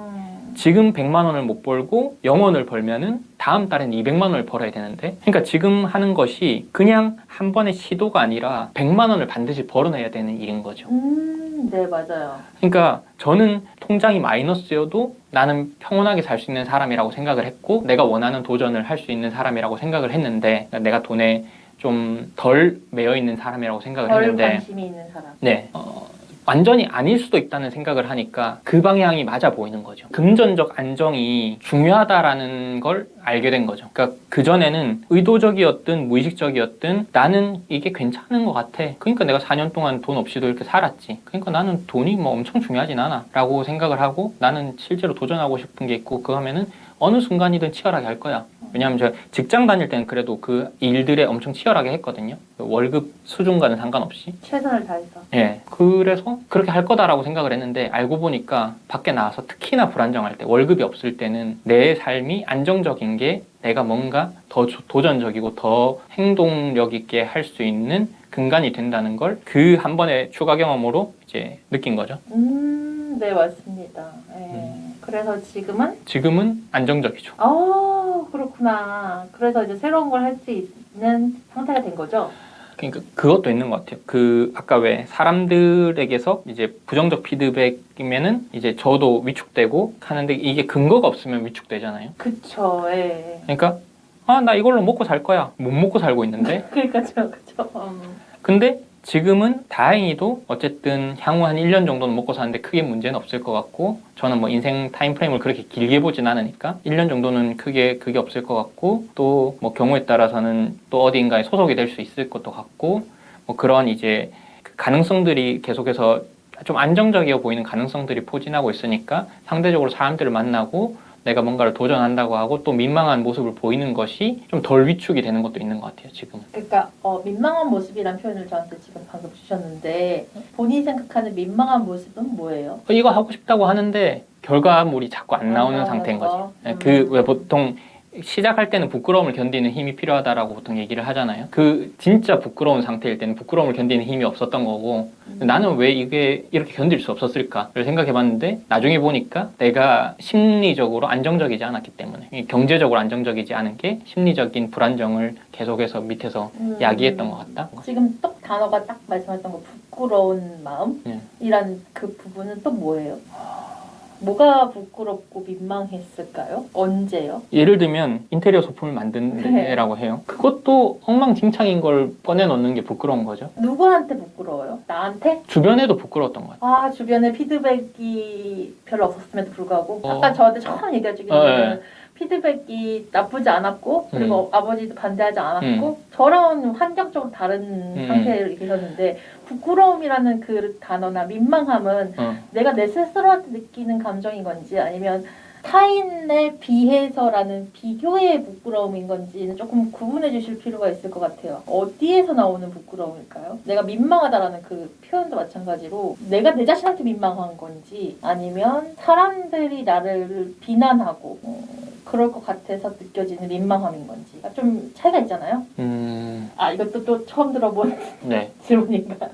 지금 100만 원을 못 벌고 0원을 벌면은 다음 달엔 200만 원을 벌어야 되는데 그러니까 지금 하는 것이 그냥 한 번의 시도가 아니라 100만 원을 반드시 벌어내야 되는 일인 거죠. 네, 맞아요. 그러니까 저는 통장이 마이너스여도 나는 평온하게 살 수 있는 사람이라고 생각을 했고 내가 원하는 도전을 할 수 있는 사람이라고 생각을 했는데 내가 돈에 좀 덜 매여 있는 사람이라고 생각을 덜 했는데 관심이 있는 사람. 네. 완전히 아닐 수도 있다는 생각을 하니까 그 방향이 맞아 보이는 거죠. 금전적 안정이 중요하다라는 걸 알게 된 거죠. 그러니까 그전에는 의도적이었든 무의식적이었든 나는 이게 괜찮은 것 같아. 그러니까 내가 4년 동안 돈 없이도 이렇게 살았지. 그러니까 나는 돈이 뭐 엄청 중요하진 않아. 라고 생각을 하고 나는 실제로 도전하고 싶은 게 있고 그거 하면은 어느 순간이든 치열하게 할 거야. 왜냐하면 제가 직장 다닐 때는 그래도 그 일들에 엄청 치열하게 했거든요. 월급 수준과는 상관없이. 최선을 다해서. 예. 그래서 그렇게 할 거다라고 생각을 했는데 알고 보니까 밖에 나와서 특히나 불안정할 때 월급이 없을 때는 내 삶이 안정적인 게 내가 뭔가 더 도전적이고 더 행동력 있게 할 수 있는 근간이 된다는 걸 그 한 번의 추가 경험으로 이제 느낀 거죠. 네, 맞습니다. 네. 그래서 지금은 안정적이죠. 그렇구나. 그래서 이제 새로운 걸 할 수 있는 상태가 된 거죠. 그러니까 그것도 있는 것 같아요. 그 아까 왜 사람들에게서 이제 부정적 피드백이면은 이제 저도 위축되고 하는데 이게 근거가 없으면 위축되잖아요. 그쵸. 예. 그러니까 아, 나 이걸로 먹고 살 거야. 못 먹고 살고 있는데. 그러니까요, 그죠. 근데 지금은 다행히도 어쨌든 향후 한 1년 정도는 먹고 사는데 크게 문제는 없을 것 같고, 저는 뭐 인생 타임프레임을 그렇게 길게 보진 않으니까 1년 정도는 크게 그게 없을 것 같고, 또 뭐 경우에 따라서는 또 어딘가에 소속이 될 수 있을 것도 같고, 뭐 그런 이제 그 가능성들이 계속해서 좀 안정적이어 보이는 가능성들이 포진하고 있으니까 상대적으로 사람들을 만나고 내가 뭔가를 도전한다고 하고 또 민망한 모습을 보이는 것이 좀 덜 위축이 되는 것도 있는 것 같아요, 지금은. 그러니까 민망한 모습이란 표현을 저한테 지금 방금 주셨는데 본인이 생각하는 민망한 모습은 뭐예요? 이거 하고 싶다고 하는데 결과물이 자꾸 안 나오는 나오는 상태인 거. 거지. 그 왜 보통 시작할 때는 부끄러움을 견디는 힘이 필요하다라고 보통 얘기를 하잖아요. 그 진짜 부끄러운 상태일 때는 부끄러움을 견디는 힘이 없었던 거고, 나는 왜 이게 이렇게 견딜 수 없었을까를 생각해봤는데 나중에 보니까 내가 심리적으로 안정적이지 않았기 때문에, 경제적으로 안정적이지 않은 게 심리적인 불안정을 계속해서 밑에서 야기했던 것 같다. 지금 딱 단어가 딱 말씀하셨던 거 부끄러운 마음이란 그 부분은 또 뭐예요? 뭐가 부끄럽고 민망했을까요? 언제요? 예를 들면 인테리어 소품을 만든 데라고 해요. 그것도 엉망진창인 걸 꺼내놓는 게 부끄러운 거죠. 누구한테 부끄러워요? 나한테? 주변에도 부끄러웠던 것 같아요. 아, 주변에 피드백이 별로 없었음에도 불구하고 어. 아까 저한테 처음 얘기해 주긴 했는데 피드백이 나쁘지 않았고 그리고 아버지도 반대하지 않았고 저랑은 환경적으로 다른 상태에 계셨는데 부끄러움이라는 그 단어나 민망함은 내가 내 스스로한테 느끼는 감정인 건지 아니면 타인에 비해서라는 비교의 부끄러움인 건지는 조금 구분해 주실 필요가 있을 것 같아요. 어디에서 나오는 부끄러움일까요? 내가 민망하다라는 그 표현도 마찬가지로 내가 내 자신한테 민망한 건지 아니면 사람들이 나를 비난하고 그럴 것 같아서 느껴지는 민망함인 건지 좀 차이가 있잖아요. 아, 이것도 또 처음 들어본 네. 질문인가?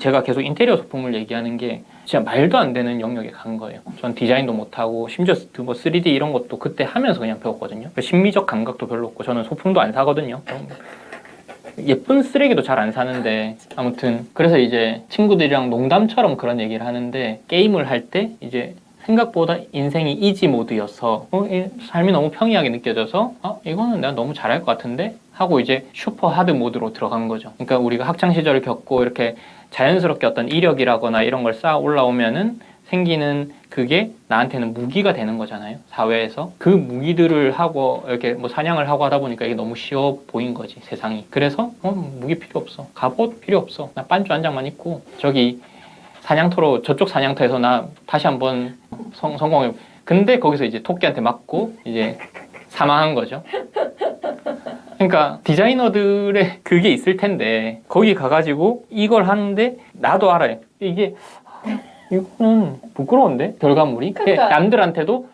제가 계속 인테리어 소품을 얘기하는 게 진짜 말도 안 되는 영역에 간 거예요. 전 디자인도 못하고 심지어 뭐 3D 이런 것도 그때 하면서 그냥 배웠거든요. 심미적 감각도 별로 없고 저는 소품도 안 사거든요. 예쁜 쓰레기도 잘 안 사는데 아무튼 그래서 이제 친구들이랑 농담처럼 그런 얘기를 하는데 게임을 할 때 이제 생각보다 인생이 이지 모드여서 삶이 너무 평이하게 느껴져서 이거는 내가 너무 잘할 것 같은데 하고 이제 슈퍼 하드 모드로 들어간 거죠. 그러니까 우리가 학창 시절을 겪고 이렇게 자연스럽게 어떤 이력이라거나 이런 걸 쌓아 올라오면은 생기는 그게 나한테는 무기가 되는 거잖아요, 사회에서. 그 무기들을 하고 이렇게 뭐 사냥을 하고 하다 보니까 이게 너무 쉬워 보인 거지, 세상이. 그래서 무기 필요 없어, 갑옷 필요 없어, 나 반주 한 장만 입고 저기 사냥터로 저쪽 사냥터에서 나 다시 한번 성공해. 근데 거기서 이제 토끼한테 맞고 이제 사망한 거죠. 그러니까 디자이너들의 그게 있을 텐데 거기 가가지고 이걸 하는데 나도 알아요. 이거는 부끄러운데 결과물이. 그러니까. 남들한테도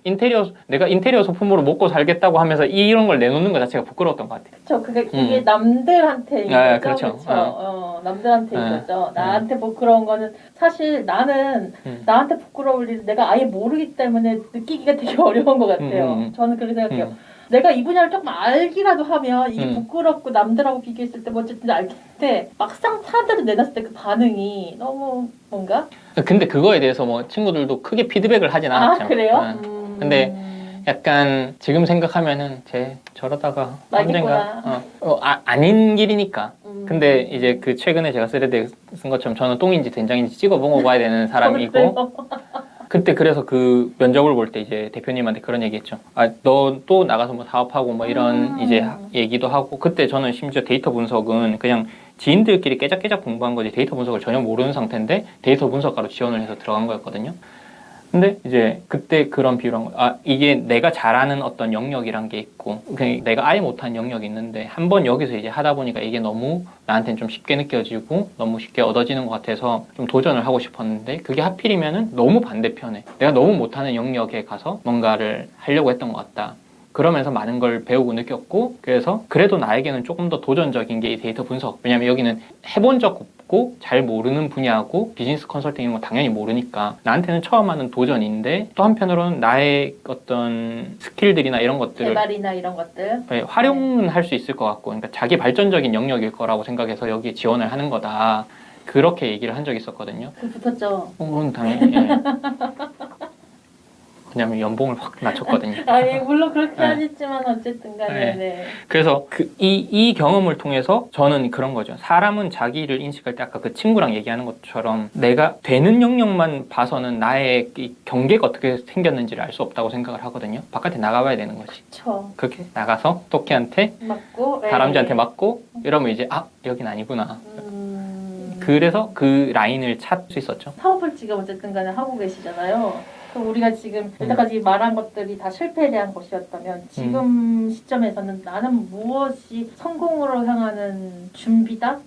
내가 인테리어 소품으로 먹고 살겠다고 하면서 이런 걸 내놓는 것 자체가 부끄러웠던 것 같아요. 그렇죠. 그게 남들한테인 거죠. 그렇죠. 남들한테인 거죠. 나한테 부끄러운 거는 사실 나는 나한테 부끄러울 일을 내가 아예 모르기 때문에 느끼기가 되게 어려운 것 같아요. 저는 그렇게 생각해요. 내가 이 분야를 조금 알기라도 하면 이게 부끄럽고 남들하고 비교했을 때 뭐 어쨌든 알겠는데 막상 사람들한테 내놨을 때 그 반응이 너무 뭔가? 근데 그거에 대해서 뭐 친구들도 크게 피드백을 하진 않았죠. 아, 그래요? 근데 약간 지금 생각하면은 저러다가 언젠가 아닌 길이니까. 근데 이제 그 최근에 제가 쓰레기에 쓴 것처럼 저는 똥인지 된장인지 찍어 먹어봐야 되는 사람이고 그때 그래서 그 면접을 볼 때 이제 대표님한테 그런 얘기했죠. 너 또 나가서 뭐 사업하고 뭐 이런 이제 얘기도 하고 그때 저는 심지어 데이터 분석은 그냥 지인들끼리 깨작깨작 공부한 거지 데이터 분석을 전혀 모르는 상태인데 데이터 분석가로 지원을 해서 들어간 거였거든요. 근데 이제 그때 그런 비유를 한 거예요. 이게 내가 잘하는 어떤 영역이란 게 있고 그냥 내가 아예 못하는 영역이 있는데 한번 여기서 이제 하다 보니까 이게 너무 나한테는 좀 쉽게 느껴지고 너무 쉽게 얻어지는 것 같아서 좀 도전을 하고 싶었는데 그게 하필이면은 너무 반대편에 내가 너무 못하는 영역에 가서 뭔가를 하려고 했던 것 같다. 그러면서 많은 걸 배우고 느꼈고 그래서 그래도 나에게는 조금 더 도전적인 게 이 데이터 분석. 왜냐면 여기는 해본 적 없고 잘 모르는 분야고 비즈니스 컨설팅 이런 거 당연히 모르니까 나한테는 처음 하는 도전인데 또 한편으로는 나의 어떤 스킬들이나 이런 것들을 개발이나 이런 것들 활용은 할 수 있을 것 같고 그러니까 자기 발전적인 영역일 거라고 생각해서 여기에 지원을 하는 거다. 그렇게 얘기를 한 적이 있었거든요. 붙었죠. 그건 당연히 왜냐면 연봉을 확 낮췄거든요. 아니 물론 그렇게 네. 하셨지만 어쨌든 간에 네. 네. 그래서 이 경험을 통해서 저는 그런 거죠. 사람은 자기를 인식할 때 아까 그 친구랑 얘기하는 것처럼 내가 되는 영역만 봐서는 나의 이 경계가 어떻게 생겼는지를 알 수 없다고 생각을 하거든요. 바깥에 나가봐야 되는 거지. 그쵸. 그렇게 나가서 토끼한테 맞고 다람쥐한테 맞고 이러면 이제 아 여긴 아니구나. 음... 그래서 그 라인을 찾을 수 있었죠. 사업을 지금 어쨌든 간에 하고 계시잖아요. 그럼 우리가 지금 여태까지 말한 것들이 다 실패에 대한 것이었다면 지금 시점에서는 나는 무엇이 성공으로 향하는 준비다?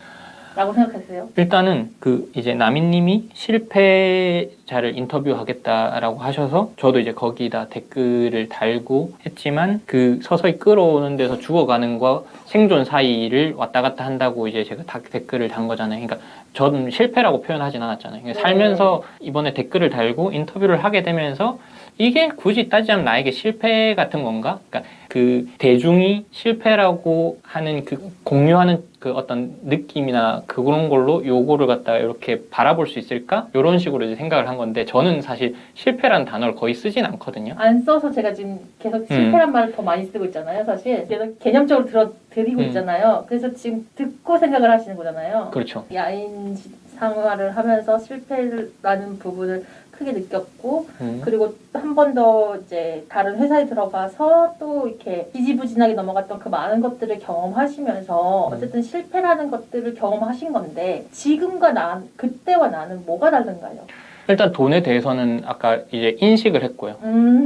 라고 생각하세요? 일단은 그 이제 나미님이 실패자를 인터뷰하겠다라고 하셔서 저도 이제 거기다 댓글을 달고 했지만 그 서서히 끌어오는 데서 죽어가는 거 생존 사이를 왔다 갔다 한다고 이제 제가 댓글을 단 거잖아요. 그러니까 저는 실패라고 표현하진 않았잖아요. 그러니까 살면서 이번에 댓글을 달고 인터뷰를 하게 되면서 이게 굳이 따지자면 나에게 실패 같은 건가? 그러니까 그 대중이 실패라고 하는 그 공유하는 그 어떤 느낌이나 그런 걸로 요거를 갖다가 이렇게 바라볼 수 있을까? 이런 식으로 이제 생각을 한 건데 저는 사실 실패라는 단어를 거의 쓰진 않거든요. 안 써서 제가 지금 계속 실패란 말을 더 많이 쓰고 있잖아요, 사실. 계속 개념적으로 드리고 있잖아요. 그래서 지금 듣고 생각을 하시는 거잖아요. 그렇죠. 야인 생활을 하면서 실패라는 부분을 크게 느꼈고 그리고 한 번 더 이제 다른 회사에 들어가서 또 이렇게 지지부진하게 넘어갔던 그 많은 것들을 경험하시면서 어쨌든 실패라는 것들을 경험하신 건데 지금과 그때와 나는 뭐가 다른가요? 일단 돈에 대해서는 아까 이제 인식을 했고요.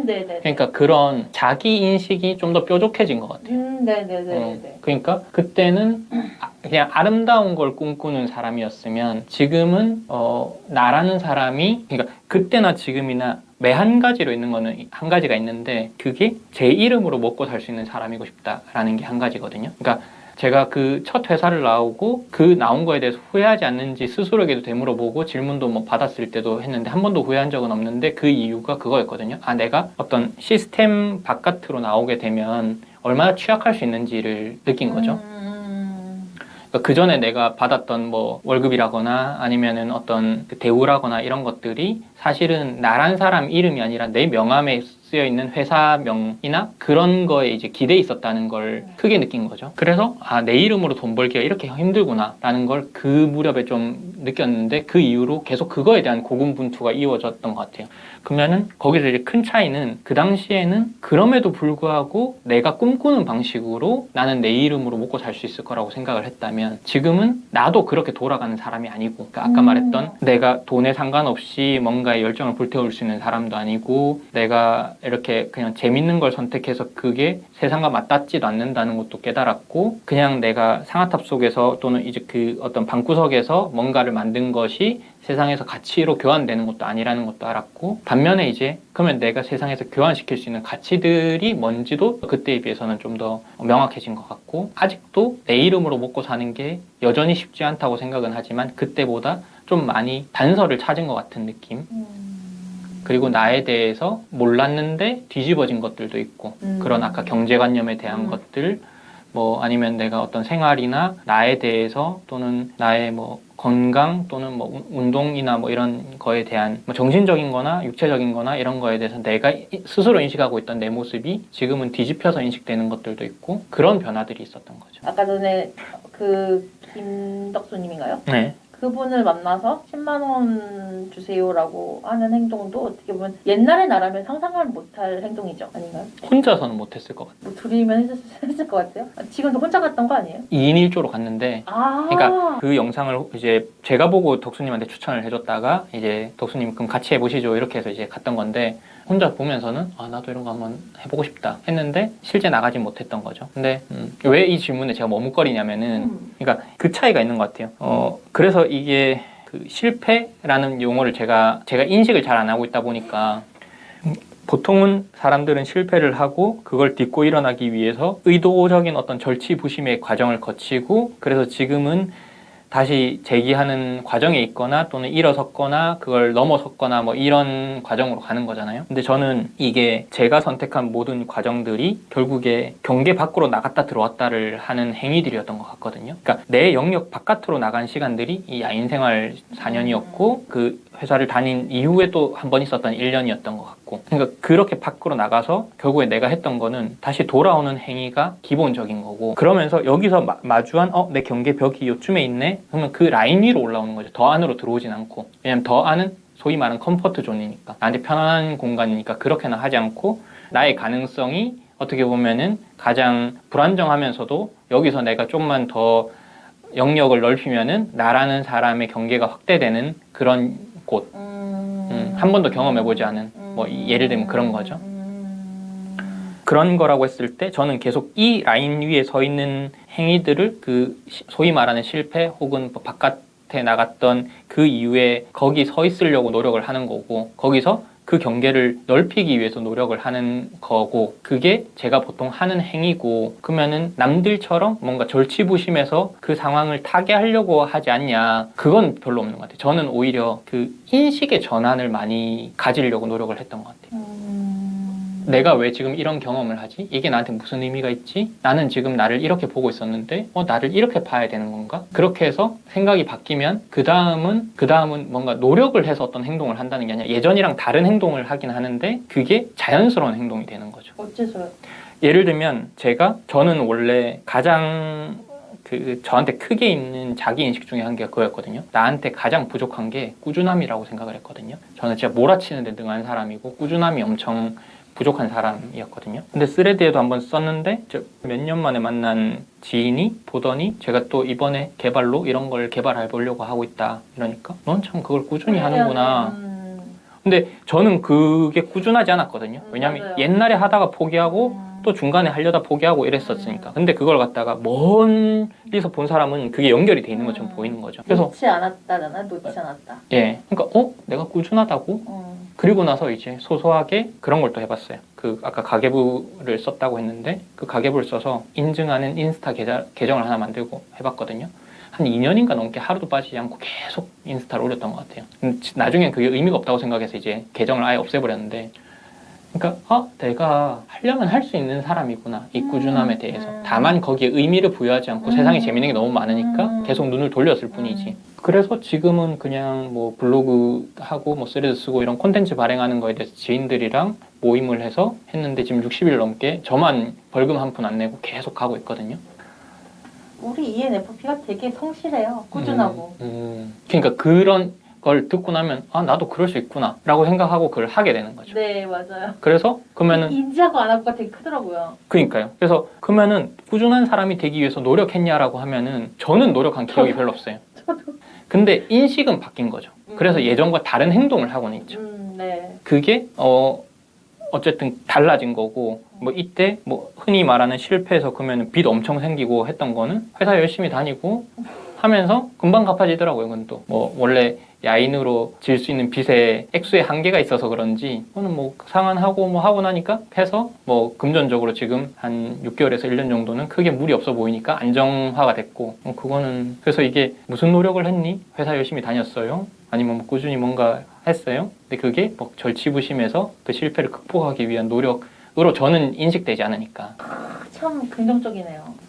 네네. 그러니까 그런 자기 인식이 좀 더 뾰족해진 것 같아요. 네네네. 그러니까 그때는 그냥 아름다운 걸 꿈꾸는 사람이었으면 지금은 나라는 사람이 그러니까 그때나 지금이나 매 한 가지로 있는 거는 한 가지가 있는데 그게 제 이름으로 먹고 살 수 있는 사람이고 싶다라는 게 한 가지거든요. 그러니까 제가 그 첫 회사를 나오고 그 나온 거에 대해서 후회하지 않는지 스스로에게도 되물어보고 질문도 뭐 받았을 때도 했는데 한 번도 후회한 적은 없는데 그 이유가 그거였거든요. 아, 내가 어떤 시스템 바깥으로 나오게 되면 얼마나 취약할 수 있는지를 느낀 거죠. 그 전에 내가 받았던 뭐 월급이라거나 아니면은 어떤 그 대우라거나 이런 것들이 사실은 나란 사람 이름이 아니라 내 명함에 쓰여 있는 회사명이나 그런 거에 이제 기대에 있었다는 걸 크게 느낀 거죠. 그래서 아, 내 이름으로 돈 벌기가 이렇게 힘들구나라는 걸 그 무렵에 좀 느꼈는데 그 이후로 계속 그거에 대한 고군분투가 이어졌던 것 같아요. 그러면은 거기서 이제 큰 차이는 그 당시에는 그럼에도 불구하고 내가 꿈꾸는 방식으로 나는 내 이름으로 먹고 살 수 있을 거라고 생각을 했다면 지금은 나도 그렇게 돌아가는 사람이 아니고 그러니까 아까 말했던 내가 돈에 상관없이 뭔가에 열정을 불태울 수 있는 사람도 아니고 내가 이렇게 그냥 재밌는 걸 선택해서 그게 세상과 맞닿지도 않는다는 것도 깨달았고 그냥 내가 상아탑 속에서 또는 이제 그 어떤 방구석에서 뭔가를 만든 것이 세상에서 가치로 교환되는 것도 아니라는 것도 알았고 반면에 이제 그러면 내가 세상에서 교환시킬 수 있는 가치들이 뭔지도 그때에 비해서는 좀 더 명확해진 것 같고 아직도 내 이름으로 먹고 사는 게 여전히 쉽지 않다고 생각은 하지만 그때보다 좀 많이 단서를 찾은 것 같은 느낌 그리고 나에 대해서 몰랐는데 뒤집어진 것들도 있고 그런 아까 경제관념에 대한 것들 뭐 아니면 내가 어떤 생활이나 나에 대해서 또는 나의 뭐 건강 또는 뭐 운동이나 뭐 이런 거에 대한 뭐 정신적인 거나 육체적인 거나 이런 거에 대해서 내가 스스로 인식하고 있던 내 모습이 지금은 뒤집혀서 인식되는 것들도 있고 그런 변화들이 있었던 거죠. 아까 전에 그 김덕수님인가요? 네. 그분을 만나서 10만 원 주세요라고 하는 행동도 어떻게 보면 옛날의 나라면 상상을 못할 행동이죠. 아닌가요? 혼자서는 못했을 것 같아요. 뭐 둘이면 했을 것 같아요. 지금도 혼자 갔던 거 아니에요? 2인 1조로 갔는데 아. 그러니까 그 영상을 이제 제가 보고 덕수님한테 추천을 해줬다가 이제 덕수님 그럼 같이 해보시죠 이렇게 해서 이제 갔던 건데 혼자 보면서는 아 나도 이런 거 한번 해보고 싶다 했는데 실제 나가진 못했던 거죠. 근데 왜 이 질문에 제가 머뭇거리냐면은 그러니까 그 차이가 있는 것 같아요. 그래서 이게 그 실패라는 용어를 제가 인식을 잘 안 하고 있다 보니까 보통은 사람들은 실패를 하고 그걸 딛고 일어나기 위해서 의도적인 어떤 절치부심의 과정을 거치고 그래서 지금은 다시 재기하는 과정에 있거나 또는 일어섰거나 그걸 넘어섰거나 뭐 이런 과정으로 가는 거잖아요. 근데 저는 이게 제가 선택한 모든 과정들이 결국에 경계 밖으로 나갔다 들어왔다를 하는 행위들이었던 것 같거든요. 그러니까 내 영역 바깥으로 나간 시간들이 이 야인생활 4년이었고 그 회사를 다닌 이후에 또 한 번 있었던 1년이었던 것 같고, 그러니까 그렇게 밖으로 나가서 결국에 내가 했던 거는 다시 돌아오는 행위가 기본적인 거고, 그러면서 여기서 마주한 내 경계 벽이 요쯤에 있네? 그러면 그 라인 위로 올라오는 거죠. 더 안으로 들어오진 않고. 왜냐면 더 안은 소위 말하는 컴포트 존이니까, 나한테 편안한 공간이니까 그렇게는 하지 않고, 나의 가능성이 어떻게 보면은 가장 불안정하면서도 여기서 내가 좀만 더 영역을 넓히면은 나라는 사람의 경계가 확대되는 그런 곳. 한 번도 경험해보지 않은, 뭐 예를 들면 그런 거죠. 그런 거라고 했을 때 저는 계속 이 라인 위에 서 있는 행위들을 그 소위 말하는 실패 혹은 뭐 바깥에 나갔던 그 이후에 거기 서 있으려고 노력을 하는 거고, 거기서 그 경계를 넓히기 위해서 노력을 하는 거고, 그게 제가 보통 하는 행위고, 그러면은 남들처럼 뭔가 절치부심해서 그 상황을 타개하려고 하지 않냐, 그건 별로 없는 것 같아요. 저는 오히려 그 인식의 전환을 많이 가지려고 노력을 했던 것 같아요. 내가 왜 지금 이런 경험을 하지? 이게 나한테 무슨 의미가 있지? 나는 지금 나를 이렇게 보고 있었는데 나를 이렇게 봐야 되는 건가? 그렇게 해서 생각이 바뀌면 그 다음은 뭔가 노력을 해서 어떤 행동을 한다는 게 아니라 예전이랑 다른 행동을 하긴 하는데 그게 자연스러운 행동이 되는 거죠. 어째서요? 예를 들면 저는 원래 가장 저한테 크게 있는 자기 인식 중에 한 개가 그거였거든요. 나한테 가장 부족한 게 꾸준함이라고 생각을 했거든요. 저는 진짜 몰아치는 데 능한 사람이고 꾸준함이 엄청 부족한 사람이었거든요. 근데 스레드에도 한번 썼는데 몇 년 만에 만난 지인이 보더니 제가 또 이번에 개발로 이런 걸 개발해 보려고 하고 있다 이러니까 넌 참 그걸 꾸준히 하는구나. 근데 저는 그게 꾸준하지 않았거든요. 왜냐하면 맞아요. 옛날에 하다가 포기하고 또 중간에 하려다 포기하고 이랬었으니까. 근데 그걸 갖다가 멀리서 본 사람은 그게 연결이 돼 있는 것처럼 보이는 거죠. 그래서 놓지 않았다잖아. 놓지 않았다. 예, 그러니까 내가 꾸준하다고? 그리고 나서 이제 소소하게 그런 걸 또 해봤어요. 그 아까 가계부를 썼다고 했는데 그 가계부를 써서 인증하는 인스타 계정을 하나 만들고 해봤거든요. 한 2년인가 넘게 하루도 빠지지 않고 계속 인스타를 올렸던 것 같아요. 근데 나중엔 그게 의미가 없다고 생각해서 이제 계정을 아예 없애버렸는데, 그러니까 내가 하려면 할 수 있는 사람이구나, 이 꾸준함에 대해서. 다만 거기에 의미를 부여하지 않고 세상에 재밌는 게 너무 많으니까 계속 눈을 돌렸을 뿐이지. 그래서 지금은 그냥 뭐 블로그 하고 뭐 스레드 쓰고 이런 콘텐츠 발행하는 거에 대해서 지인들이랑 모임을 해서 했는데 지금 60일 넘게 저만 벌금 한 푼 안 내고 계속 가고 있거든요. 우리 ENFP가 되게 성실해요. 꾸준하고. 그러니까 그런 걸 듣고 나면 나도 그럴 수 있구나 라고 생각하고 그걸 하게 되는 거죠. 네, 맞아요. 그래서 그러면은 인지하고 안 하고가 되게 크더라고요. 그러니까요. 그래서 그러면은 꾸준한 사람이 되기 위해서 노력했냐라고 하면은 저는 노력한 기억이 별로 없어요. 근데 인식은 바뀐 거죠. 그래서 예전과 다른 행동을 하고는 있죠. 네. 그게 어쨌든 달라진 거고, 뭐 이때 뭐 흔히 말하는 실패해서 그러면 빚 엄청 생기고 했던 거는 회사 열심히 다니고 하면서 금방 갚아지더라고요. 그건 또 뭐 원래 야인으로 질 수 있는 빚의 액수의 한계가 있어서 그런지 그거는 뭐 상환하고 뭐 하고 나니까 해서 뭐 금전적으로 지금 한 6개월에서 1년 정도는 크게 무리 없어 보이니까 안정화가 됐고, 그거는 그래서 이게 무슨 노력을 했니? 회사 열심히 다녔어요? 아니면 뭐 꾸준히 뭔가 했어요? 근데 그게 뭐 절치부심해서 그 실패를 극복하기 위한 노력으로 저는 인식되지 않으니까. 참 긍정적이네요.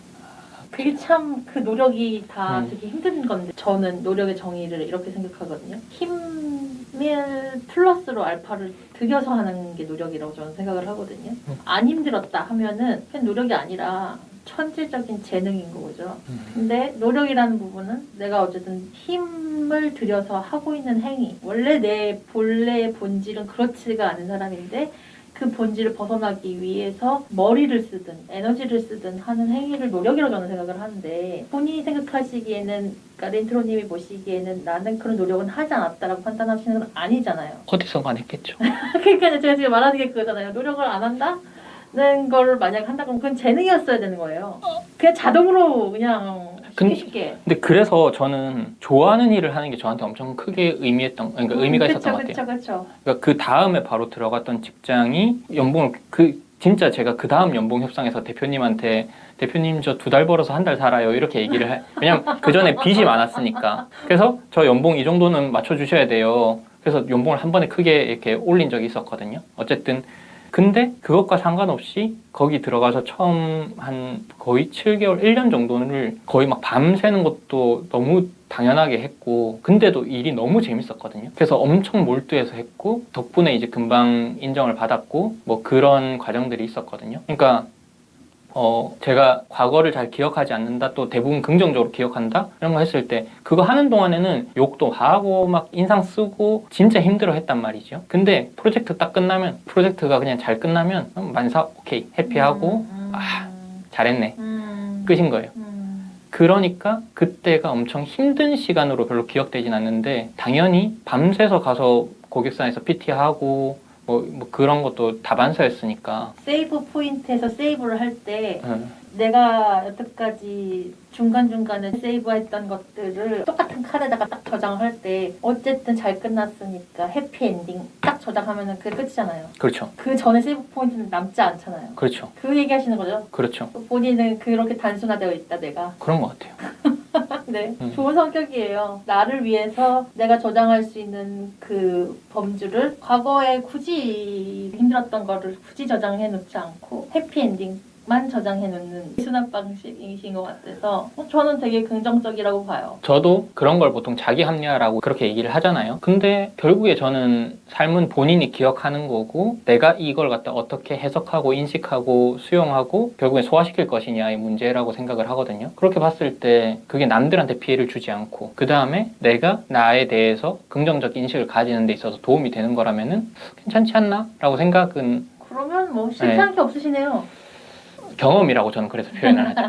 그게 참 그 노력이 다 되게 힘든 건데 저는 노력의 정의를 이렇게 생각하거든요. 힘을 플러스로 알파를 들여서 하는 게 노력이라고 저는 생각을 하거든요. 안 힘들었다 하면은 그냥 노력이 아니라 천재적인 재능인 거죠. 근데 노력이라는 부분은 내가 어쨌든 힘을 들여서 하고 있는 행위. 원래 내 본래의 본질은 그렇지가 않은 사람인데 그 본질을 벗어나기 위해서 머리를 쓰든 에너지를 쓰든 하는 행위를 노력이라고 저는 생각을 하는데, 본인이 생각하시기에는, 그러니까 렌트로님이 보시기에는 나는 그런 노력은 하지 않았다라고 판단하시는 건 아니잖아요. 어디선가 했겠죠. 그러니까 제가 지금 말하는 게 그거잖아요. 노력을 안 한다는 걸 만약 한다 그러면 그건 재능이었어야 되는 거예요. 그냥 자동으로 그냥 쉽게. 근데 그래서 저는 좋아하는 일을 하는 게 저한테 엄청 크게 그러니까 의미가 있었던 것 같아요. 그렇죠. 그러니까 그 다음에 바로 들어갔던 직장이 연봉을 진짜 제가 그 다음 연봉 협상에서 대표님한테 대표님 저 2달 벌어서 1달 살아요 이렇게 얘기를 해. 왜냐면 그 전에 빚이 많았으니까. 그래서 저 연봉 이 정도는 맞춰주셔야 돼요. 그래서 연봉을 한 번에 크게 이렇게 올린 적이 있었거든요. 어쨌든 근데 그것과 상관없이 거기 들어가서 처음 한 거의 7개월, 1년 정도를 거의 막 밤새는 것도 너무 당연하게 했고 근데도 일이 너무 재밌었거든요. 그래서 엄청 몰두해서 했고 덕분에 이제 금방 인정을 받았고 뭐 그런 과정들이 있었거든요. 그러니까 제가 과거를 잘 기억하지 않는다, 또 대부분 긍정적으로 기억한다 이런 거 했을 때 그거 하는 동안에는 욕도 하고 막 인상 쓰고 진짜 힘들어 했단 말이죠. 근데 프로젝트가 그냥 잘 끝나면 만사 오케이 해피하고 잘했네 끝인 거예요. 그러니까 그때가 엄청 힘든 시간으로 별로 기억되진 않는데 당연히 밤새서 가서 고객사에서 PT하고 뭐 그런 것도 다반사였으니까. 세이브 포인트에서 세이브를 할 때 내가 여태까지 중간중간에 세이브했던 것들을 똑같은 칸에다가 딱 저장할 때 어쨌든 잘 끝났으니까 해피엔딩 딱 저장하면 그게 끝이잖아요. 그렇죠. 그 전에 세이브 포인트는 남지 않잖아요. 그렇죠. 그 얘기 하시는 거죠? 그렇죠. 본인은 그렇게 단순화되어 있다 내가. 그런 것 같아요. 네, 좋은 성격이에요. 나를 위해서 내가 저장할 수 있는 그 범주를 과거에 굳이 힘들었던 거를 굳이 저장해 놓지 않고 해피엔딩만 저장해 놓는 순환 방식이신 것 같아서 저는 되게 긍정적이라고 봐요. 저도 그런 걸 보통 자기 합리화라고 그렇게 얘기를 하잖아요. 근데 결국에 저는 삶은 본인이 기억하는 거고 내가 이걸 갖다 어떻게 해석하고 인식하고 수용하고 결국에 소화시킬 것이냐의 문제라고 생각을 하거든요. 그렇게 봤을 때 그게 남들한테 피해를 주지 않고 그 다음에 내가 나에 대해서 긍정적 인식을 가지는 데 있어서 도움이 되는 거라면은 괜찮지 않나? 라고 생각은 그러면 뭐 실패한 게 없으시네요. 경험이라고 저는 그래서 표현을 하죠.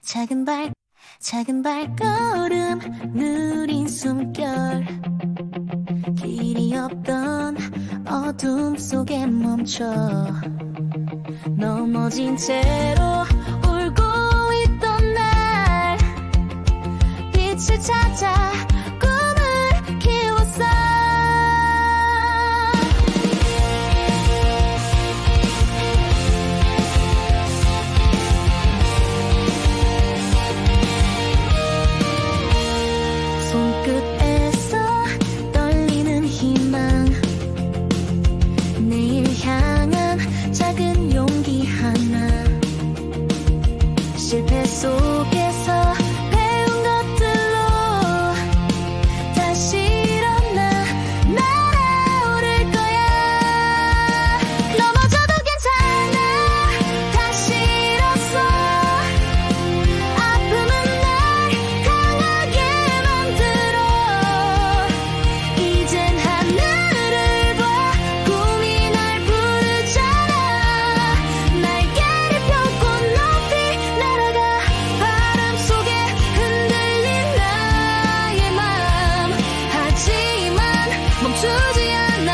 작은 발걸음 느린 숨결 길이 없던 어둠 속에 멈춰 넘어진 채로 울고 있던 날 빛을 찾아 꿈을 키웠어 손끝에서 떨리는 희망 내일 향한 작은 용기 하나 실패 속에서 배운 것들로 다시 일어나 날아오를 거야 넘어져도 괜찮아 다시 일어서 아픔은 날 강하게 만들어 이젠 하늘을 봐 꿈이 날 부르잖아 날개를 펴고 높이 날아가 바람 속에 흔들린 나의 맘 하지만 멈추지 않아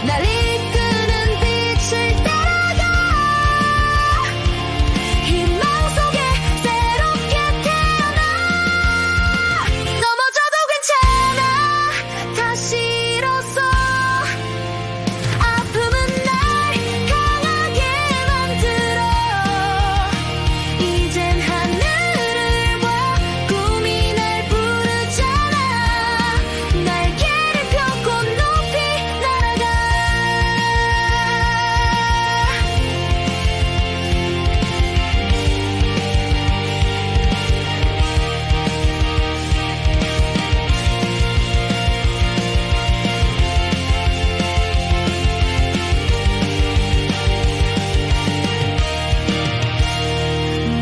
날 이끄는 빛을 따라가 희망 속에 새롭게 태어나 넘어져도 괜찮아 다시 일어서 아픔은 날 강하게 만들어 이젠 하늘을 봐 꿈이 날 부르잖아 날개를 펴고 높이 날아가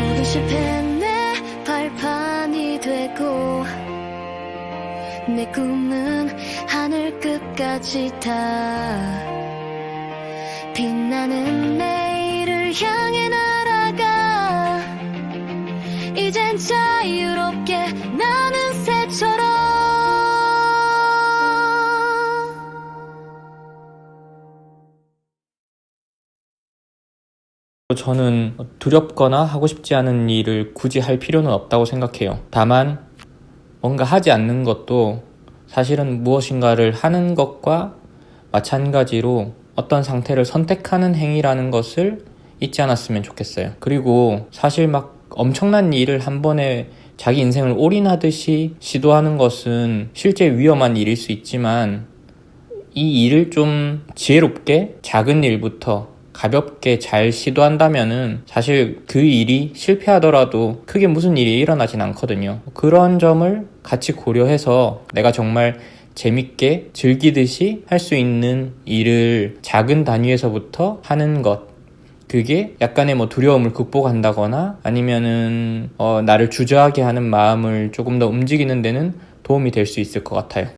모든 실패 내 발판이 되고 내 꿈은 하늘 끝까지 다 빛나는 내일을 향해 날아가 이젠 자유롭게 나는 새처럼 저는 두렵거나 하고 싶지 않은 일을 굳이 할 필요는 없다고 생각해요. 다만 뭔가 하지 않는 것도 사실은 무엇인가를 하는 것과 마찬가지로 어떤 상태를 선택하는 행위라는 것을 잊지 않았으면 좋겠어요. 그리고 사실 막 엄청난 일을 한 번에 자기 인생을 올인하듯이 시도하는 것은 실제 위험한 일일 수 있지만 이 일을 좀 지혜롭게 작은 일부터 가볍게 잘 시도한다면은 사실 그 일이 실패하더라도 크게 무슨 일이 일어나진 않거든요. 그런 점을 같이 고려해서 내가 정말 재밌게 즐기듯이 할 수 있는 일을 작은 단위에서부터 하는 것, 그게 약간의 두려움을 극복한다거나 아니면은 나를 주저하게 하는 마음을 조금 더 움직이는 데는 도움이 될 수 있을 것 같아요.